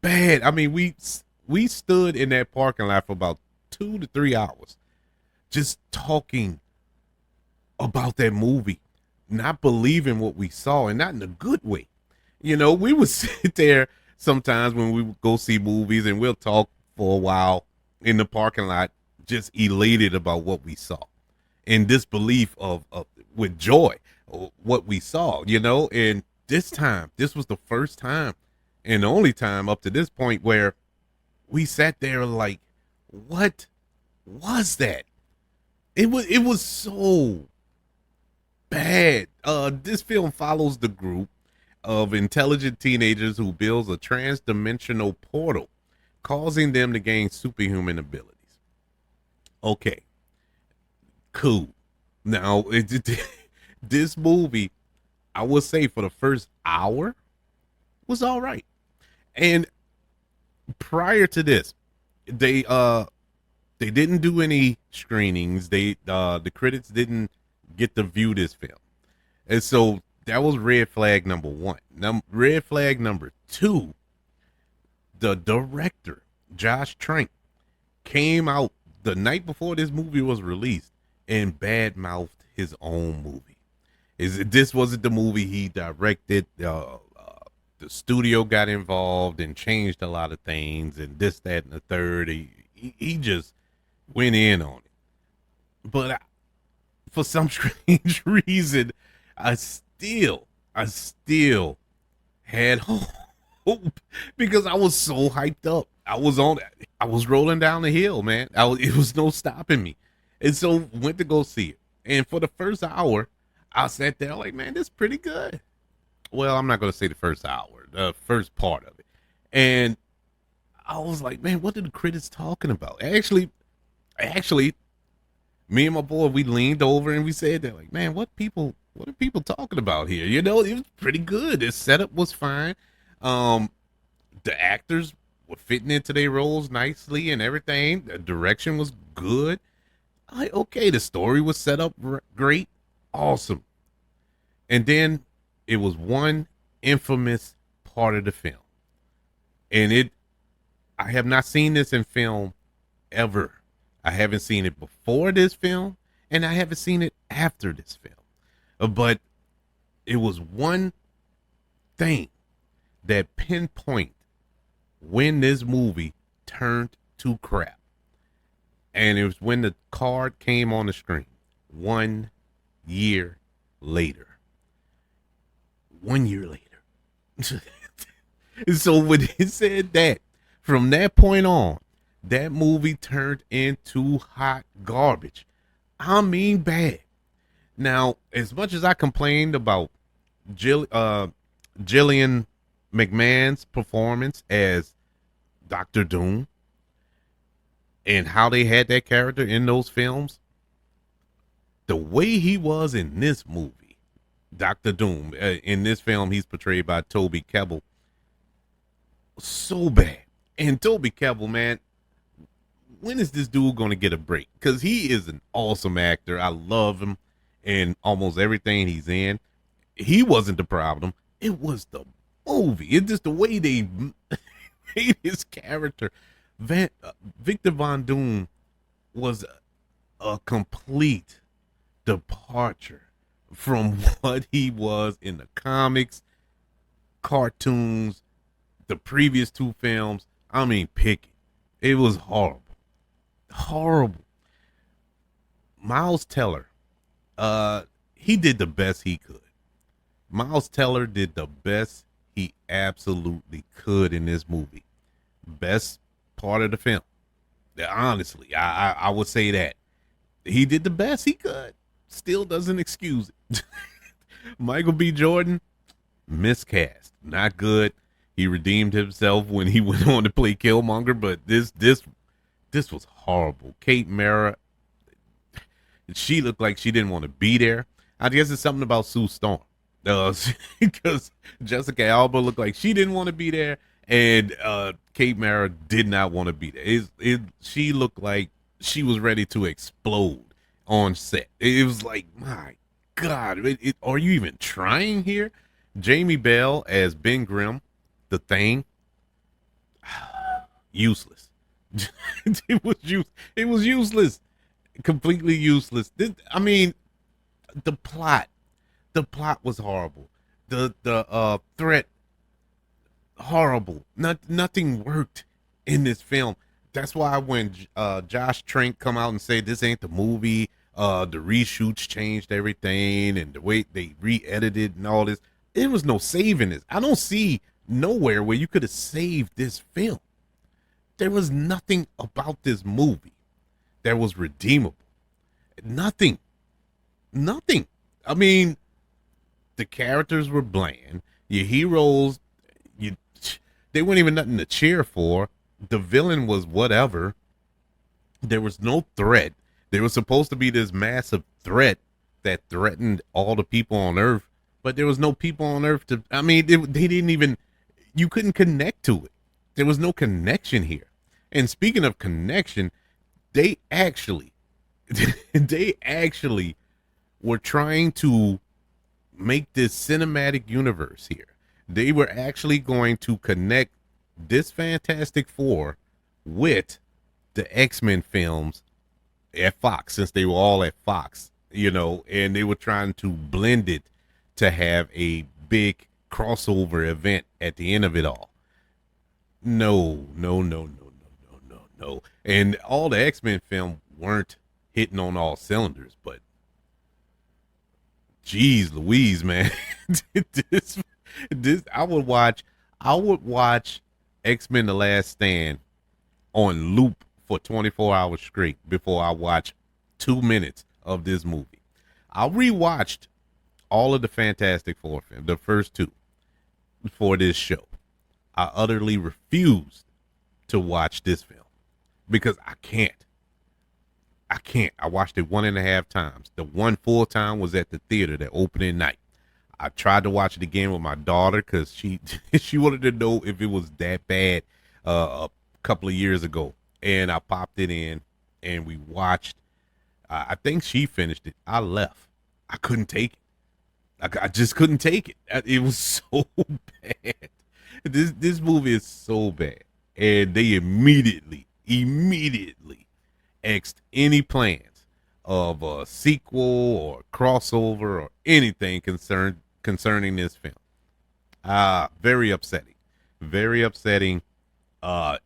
bad. I mean, we stood in that parking lot for about 2 to 3 hours, just talking about that movie, not believing what we saw, and not in a good way. We would sit there sometimes when we would go see movies, and we'll talk for a while in the parking lot, just elated about what we saw, in disbelief of with joy what we saw. And this was the first time and the only time up to this point where we sat there like, what was that? It was so bad. This film follows the group of intelligent teenagers who builds a trans-dimensional portal, causing them to gain superhuman abilities. Okay, cool. Now, this movie, I would say for the first hour, was all right. And prior to this, they didn't do any screenings. The critics didn't get to view this film. And so that was red flag number one. Red flag number two, the director, Josh Trank, came out the night before this movie was released and badmouthed his own movie. This wasn't the movie he directed. The studio got involved and changed a lot of things, and this, that, and the third. He just went in on it. But for some strange reason, I still had hope because I was so hyped up. I was rolling down the hill, man. It was no stopping me. And so went to go see it. And for the first hour, I sat there like, man, this is pretty good. Well, I'm not going to say the first hour, the first part of it. And I was like, man, what are the critics talking about? Actually, me and my boy, we leaned over and we said that, like, man, what are people talking about here? It was pretty good. The setup was fine. The actors were fitting into their roles nicely and everything. The direction was good. Okay, the story was set up great, awesome. And then it was one infamous part of the film, and I have not seen this in film ever. I haven't seen it before this film, and I haven't seen it after this film. But it was one thing that pinpoint when this movie turned to crap. And it was when the card came on the screen 1 year later. 1 year later. So when he said that, from that point on, that movie turned into hot garbage. I mean bad. Now, as much as I complained about Gillian McMahon's performance as Doctor Doom and how they had that character in those films, the way he was in this movie, Doctor Doom, in this film, he's portrayed by Toby Kebbell, so bad. And Toby Kebbell, man, when is this dude going to get a break? Because he is an awesome actor. I love him in almost everything he's in. He wasn't the problem. It was the movie. It's just the way they made his character. Victor Von Doom was a complete departure from what he was in the comics, cartoons, the previous two films. I mean, pick it. It was horrible. Horrible. Miles Teller, he did the best he could. Miles Teller did the best he absolutely could in this movie. Best part of the film. Honestly, I would say that. He did the best he could. Still doesn't excuse it. Michael B. Jordan, miscast. Not good. He redeemed himself when he went on to play Killmonger, but this was horrible. Kate Mara, she looked like she didn't want to be there. I guess it's something about Sue Storm. Because Jessica Alba looked like she didn't want to be there, and Kate Mara did not want to be there. She looked like she was ready to explode on set. It was like, my God, are you even trying here? Jamie Bell as Ben Grimm, the Thing, useless. It was useless, completely useless. I mean, the plot was horrible. The threat, horrible. Nothing worked in this film. That's why when Josh Trank come out and say this ain't the movie, the reshoots changed everything and the way they re-edited and all this, there was no saving this. I don't see nowhere where you could have saved this film. There was nothing about this movie that was redeemable. Nothing. I mean, the characters were bland. Your heroes, they weren't even nothing to cheer for. The villain was whatever. There was no threat. There was supposed to be this massive threat that threatened all the people on Earth, but there was no people on Earth to, I mean, they didn't even, you couldn't connect to it. There was no connection here. And speaking of connection, they actually were trying to make this cinematic universe here. They were actually going to connect this Fantastic Four with the X-Men films at Fox, since they were all at Fox, and they were trying to blend it to have a big crossover event at the end of it all. No. And all the X-Men film weren't hitting on all cylinders, but geez Louise, man. this I would watch X-Men The Last Stand on loop for 24 hours straight before I watch 2 minutes of this movie. I rewatched all of the Fantastic Four films, the first two, for this show. I utterly refused to watch this film because I can't. I watched it 1.5 times. The one full time was at the theater that opening night. I tried to watch it again with my daughter because she wanted to know if it was that bad. a couple of years ago, and I popped it in, and we watched. I think she finished it. I left. I couldn't take it. I just couldn't take it. It was so bad. This movie is so bad, and they immediately exed any plans of a sequel or crossover or anything concerning this film. Very upsetting. Very upsetting. Uh,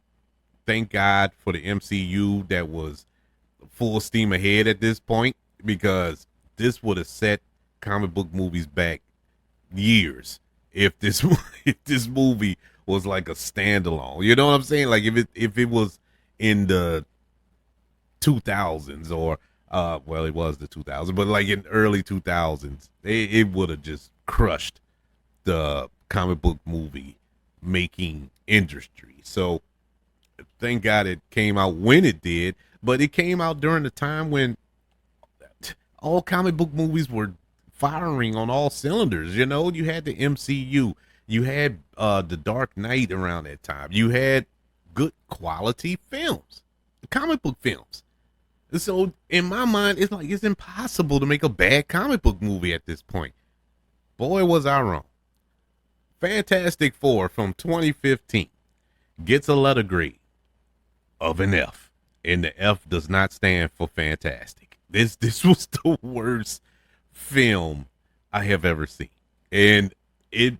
thank God for the MCU that was full steam ahead at this point, because this would have set comic book movies back years if this if this movie was like a standalone. You know what I'm saying? Like if it was in the 2000s, or well, it was the 2000s, but like in early 2000s, it would have just crushed the comic book movie making industry. So thank God it came out when it did, but it came out during the time when all comic book movies were firing on all cylinders. You know, you had the MCU, you had the Dark Knight around that time, you had good quality films, comic book films. So in my mind, it's like it's impossible to make a bad comic book movie at this point. Boy, was I wrong. Fantastic Four from 2015 gets a letter grade of an F, and the F does not stand for fantastic. This was the worst film I have ever seen, and it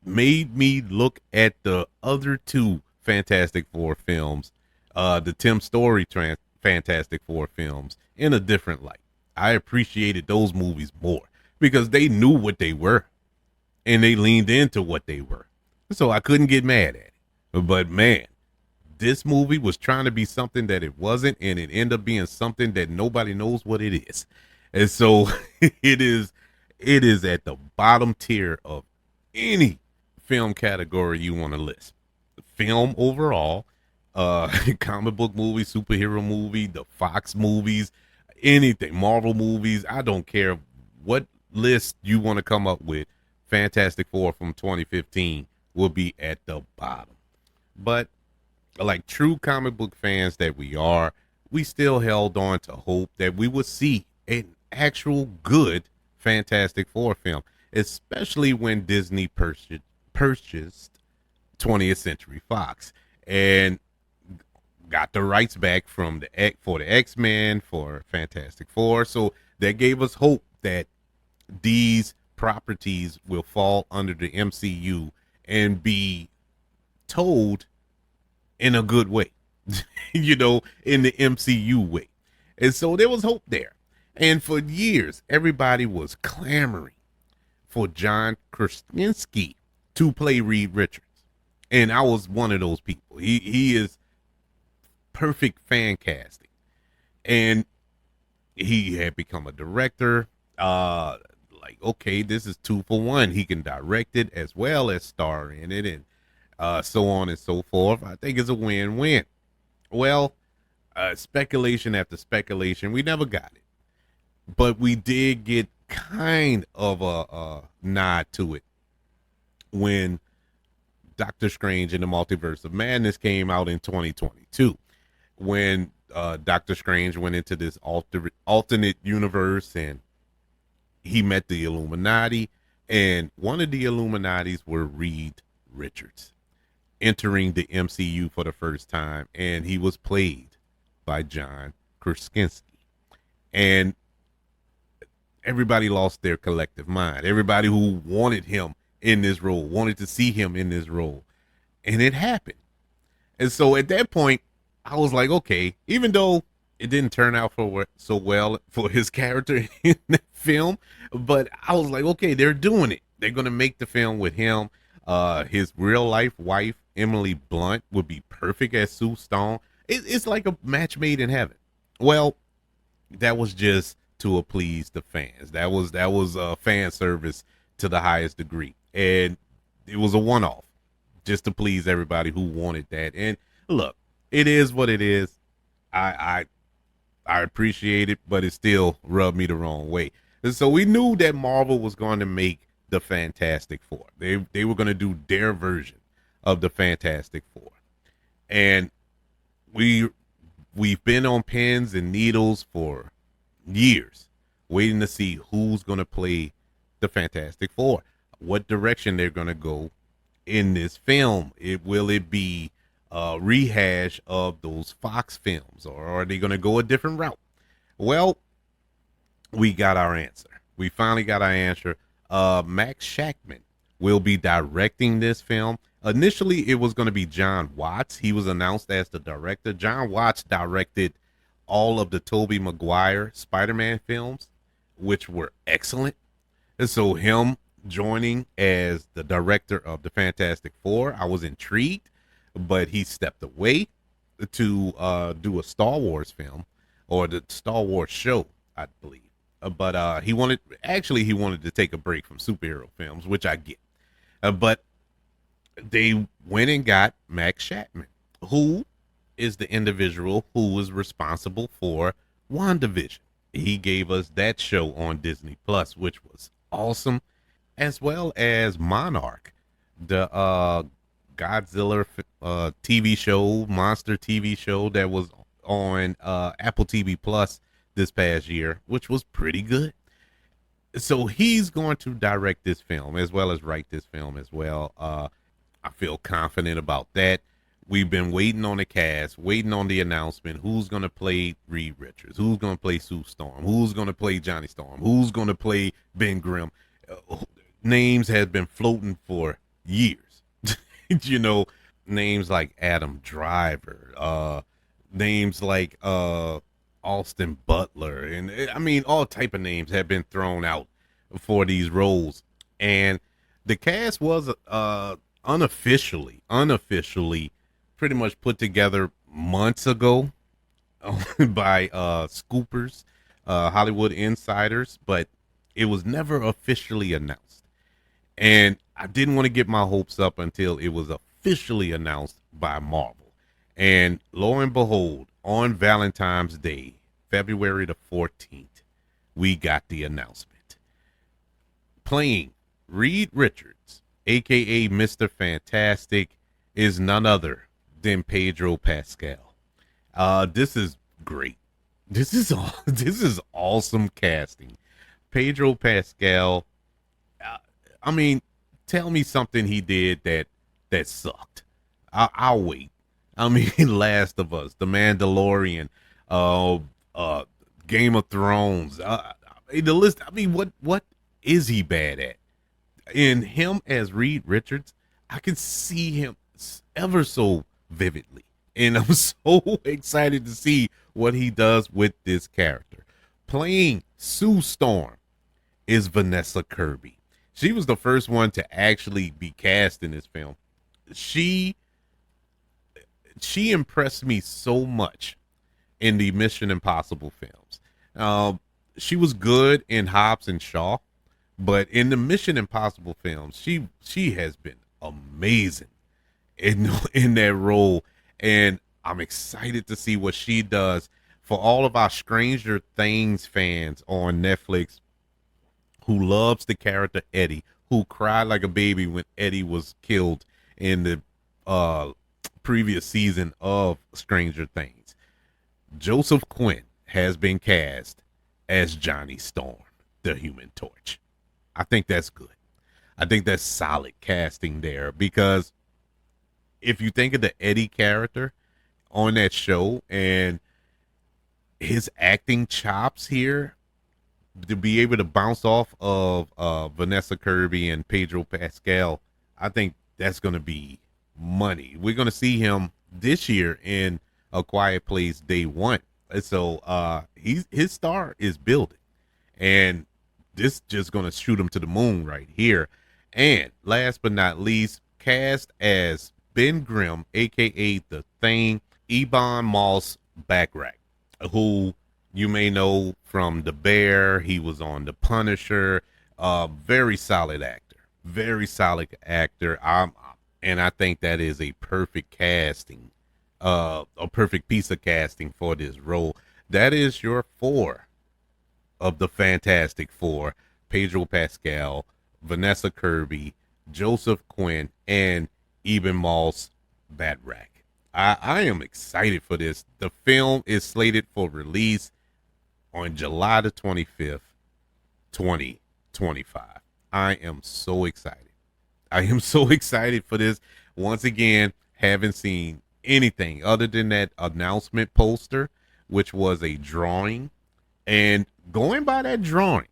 made me look at the other two Fantastic Four films, the Tim Story Fantastic Four films, in a different light. I appreciated those movies more because they knew what they were and they leaned into what they were. So I couldn't get mad at it. But man, this movie was trying to be something that it wasn't, and it ended up being something that nobody knows what it is. And so it is at the bottom tier of any film category you want to list. Film overall, comic book movie, superhero movie, the Fox movies, anything, Marvel movies. I don't care what list you want to come up with. Fantastic Four from 2015 will be at the bottom. But like true comic book fans that we are, we still held on to hope that we would see an actual good Fantastic Four film, especially when Disney purchased 20th Century Fox and got the rights back from for the X-Men, for Fantastic Four. So that gave us hope that these properties will fall under the MCU and be told in a good way, you know, in the MCU way. And so there was hope there. And for years, everybody was clamoring for John Krasinski to play Reed Richards. And I was one of those people. He is perfect fan casting. And he had become a director. Like, okay, this is 2 for 1. He can direct it as well as star in it, and so on and so forth. I think it's a win-win. Well, speculation after speculation, we never got it. But we did get kind of a nod to it when Doctor Strange and the Multiverse of Madness came out in 2022. When Doctor Strange went into this alternate universe and he met the Illuminati, and one of the Illuminatis were Reed Richards, entering the MCU for the first time, and he was played by John Krasinski. And everybody lost their collective mind. Everybody who wanted him in this role, wanted to see him in this role, and it happened. And so at that point, I was like, okay, even though it didn't turn out so well for his character in the film, but I was like, okay, they're doing it. They're going to make the film with him. His real life wife, Emily Blunt, would be perfect as Sue Storm. It's like a match made in heaven. Well, that was just to appease the fans. That was fan service to the highest degree, and it was a one-off just to please everybody who wanted that. And look, it is what it is. I appreciate it, but it still rubbed me the wrong way. And so we knew that Marvel was going to make the Fantastic Four. They were going to do their version of the Fantastic Four. And we we've been on pins and needles for years, waiting to see who's going to play the Fantastic Four, what direction they're going to go in this film. Will it be a rehash of those Fox films, or are they going to go a different route? Well, we got our answer. We finally got our answer. Max Shackman will be directing this film. Initially, it was going to be John Watts. He was announced as the director. John Watts directed all of the Tobey Maguire Spider-Man films, which were excellent. And so him joining as the director of the Fantastic Four, I was intrigued, but he stepped away to do a Star Wars film, or the Star Wars show, I believe. But he wanted to take a break from superhero films, which I get. But they went and got Max Shatman, who is the individual who was responsible for WandaVision. He gave us that show on Disney Plus, which was awesome, as well as Monarch, the Godzilla TV show, monster TV show that was on Apple TV Plus this past year, which was pretty good. So he's going to direct this film as well as write this film as well. I feel confident about that. We've been waiting on the cast, waiting on the announcement. Who's going to play Reed Richards? Who's going to play Sue Storm? Who's going to play Johnny Storm? Who's going to play Ben Grimm? Names have been floating for years. You know, names like Adam Driver, names like Austin Butler, and I mean all type of names have been thrown out for these roles. And the cast was unofficially pretty much put together months ago by scoopers, Hollywood insiders, but it was never officially announced. And I didn't want to get my hopes up until it was officially announced by Marvel. And lo and behold, on Valentine's Day, February the 14th, we got the announcement. Playing Reed Richards, aka Mr. Fantastic, is none other than Pedro Pascal. This is great. This is awesome casting. Pedro Pascal. I mean, tell me something he did that sucked. I'll wait. I mean, Last of Us, The Mandalorian, Game of Thrones. The list. I mean, what is he bad at? In him as Reed Richards, I can see him ever so vividly, and I'm so excited to see what he does with this character. Playing Sue Storm is Vanessa Kirby. She was the first one to actually be cast in this film. She impressed me so much in the Mission Impossible films. She was good in Hobbs and Shaw, but in the Mission Impossible films, she has been amazing in that role, and I'm excited to see what she does. For all of our Stranger Things fans on Netflix who loves the character Eddie, who cried like a baby when Eddie was killed in the previous season of Stranger Things, Joseph Quinn has been cast as Johnny Storm, the Human Torch. I think that's good. I think that's solid casting there, because if you think of the Eddie character on that show and his acting chops here, to be able to bounce off of Vanessa Kirby and Pedro Pascal, I think that's going to be money. We're going to see him this year in A Quiet Place Day One. And so his star is building, and this just going to shoot him to the moon right here. And last but not least, cast as Ben Grimm, aka the Thing, Ebon Moss-Backrack, who you may know from The Bear. He was on The Punisher. Very solid actor. Very solid actor. And I think that is a perfect casting, a perfect piece of casting for this role. That is your four of the Fantastic Four: Pedro Pascal, Vanessa Kirby, Joseph Quinn, and Eben Moss-Backrack. I am excited for this. The film is slated for release on July the 25th, 2025. I am so excited. I am so excited for this. Once again, haven't seen anything other than that announcement poster, which was a drawing. And going by that drawing,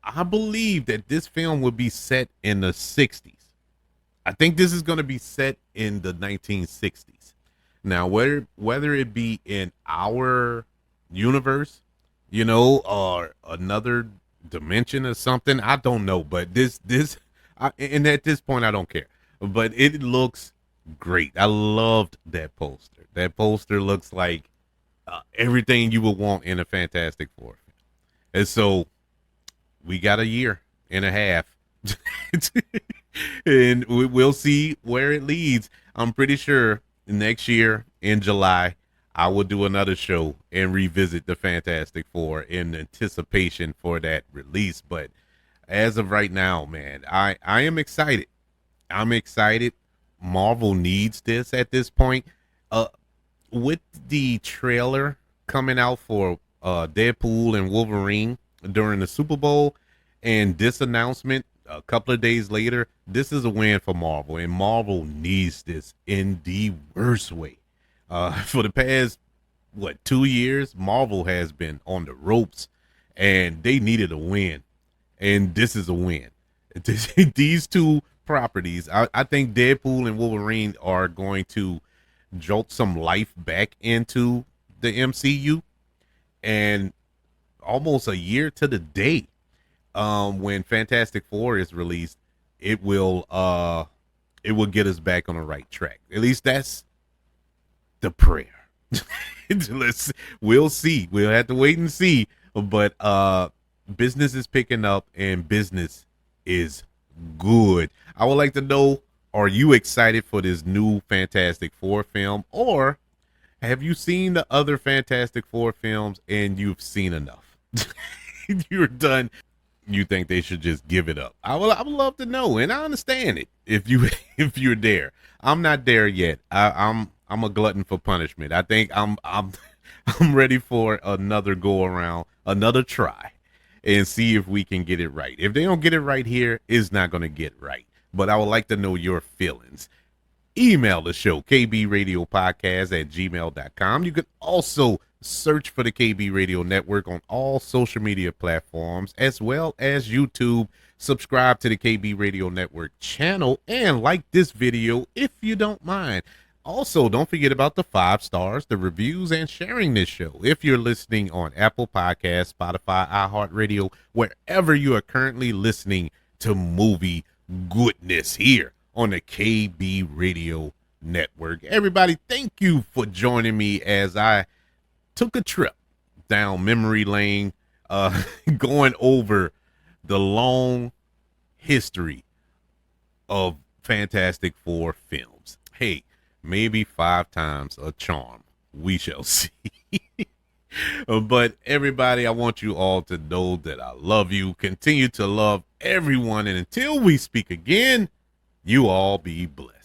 I believe that this film would be set in the 60s. I think this is going to be set in the 1960s. Now, whether it be in our universe, or another dimension or something, I don't know. But and at this point, I don't care. But it looks great. I loved that poster. That poster looks like everything you would want in a Fantastic Four film. And so we got a year and a half and we'll see where it leads. I'm pretty sure next year in July, I will do another show and revisit the Fantastic Four in anticipation for that release. But as of right now, man, I am excited. I'm excited. Marvel needs this at this point. With the trailer coming out for Deadpool and Wolverine during the Super Bowl, and this announcement a couple of days later, this is a win for Marvel, and Marvel needs this in the worst way. For the past 2 years, Marvel has been on the ropes, and they needed a win, and this is a win. These two properties, I think Deadpool and Wolverine are going to jolt some life back into the MCU, and almost a year to the day, when Fantastic Four is released, it will get us back on the right track. At least that's the prayer. We'll see. We'll have to wait and see. But business is picking up, and business is good. I would like to know, are you excited for this new Fantastic Four film, or have you seen the other Fantastic Four films and you've seen enough? You're done. You think they should just give it up? I would love to know, and I understand it if you're there. I'm not there yet. I'm a glutton for punishment. I think I'm ready for another go around, another try, and see if we can get it right. If they don't get it right here, it's not going to get right. But I would like to know your feelings. Email the show, kbradiopodcast@gmail.com. You can also search for the KB Radio Network on all social media platforms, as well as YouTube. Subscribe to the KB Radio Network channel and like this video if you don't mind. Also, don't forget about the 5 stars, the reviews, and sharing this show. If you're listening on Apple Podcasts, Spotify, iHeartRadio, wherever you are currently listening to Movie Goodness here on the KB Radio Network. Everybody, thank you for joining me as I took a trip down memory lane, going over the long history of Fantastic Four films. Hey, maybe 5 times a charm. We shall see. But everybody, I want you all to know that I love you. Continue to love everyone. And until we speak again, you all be blessed.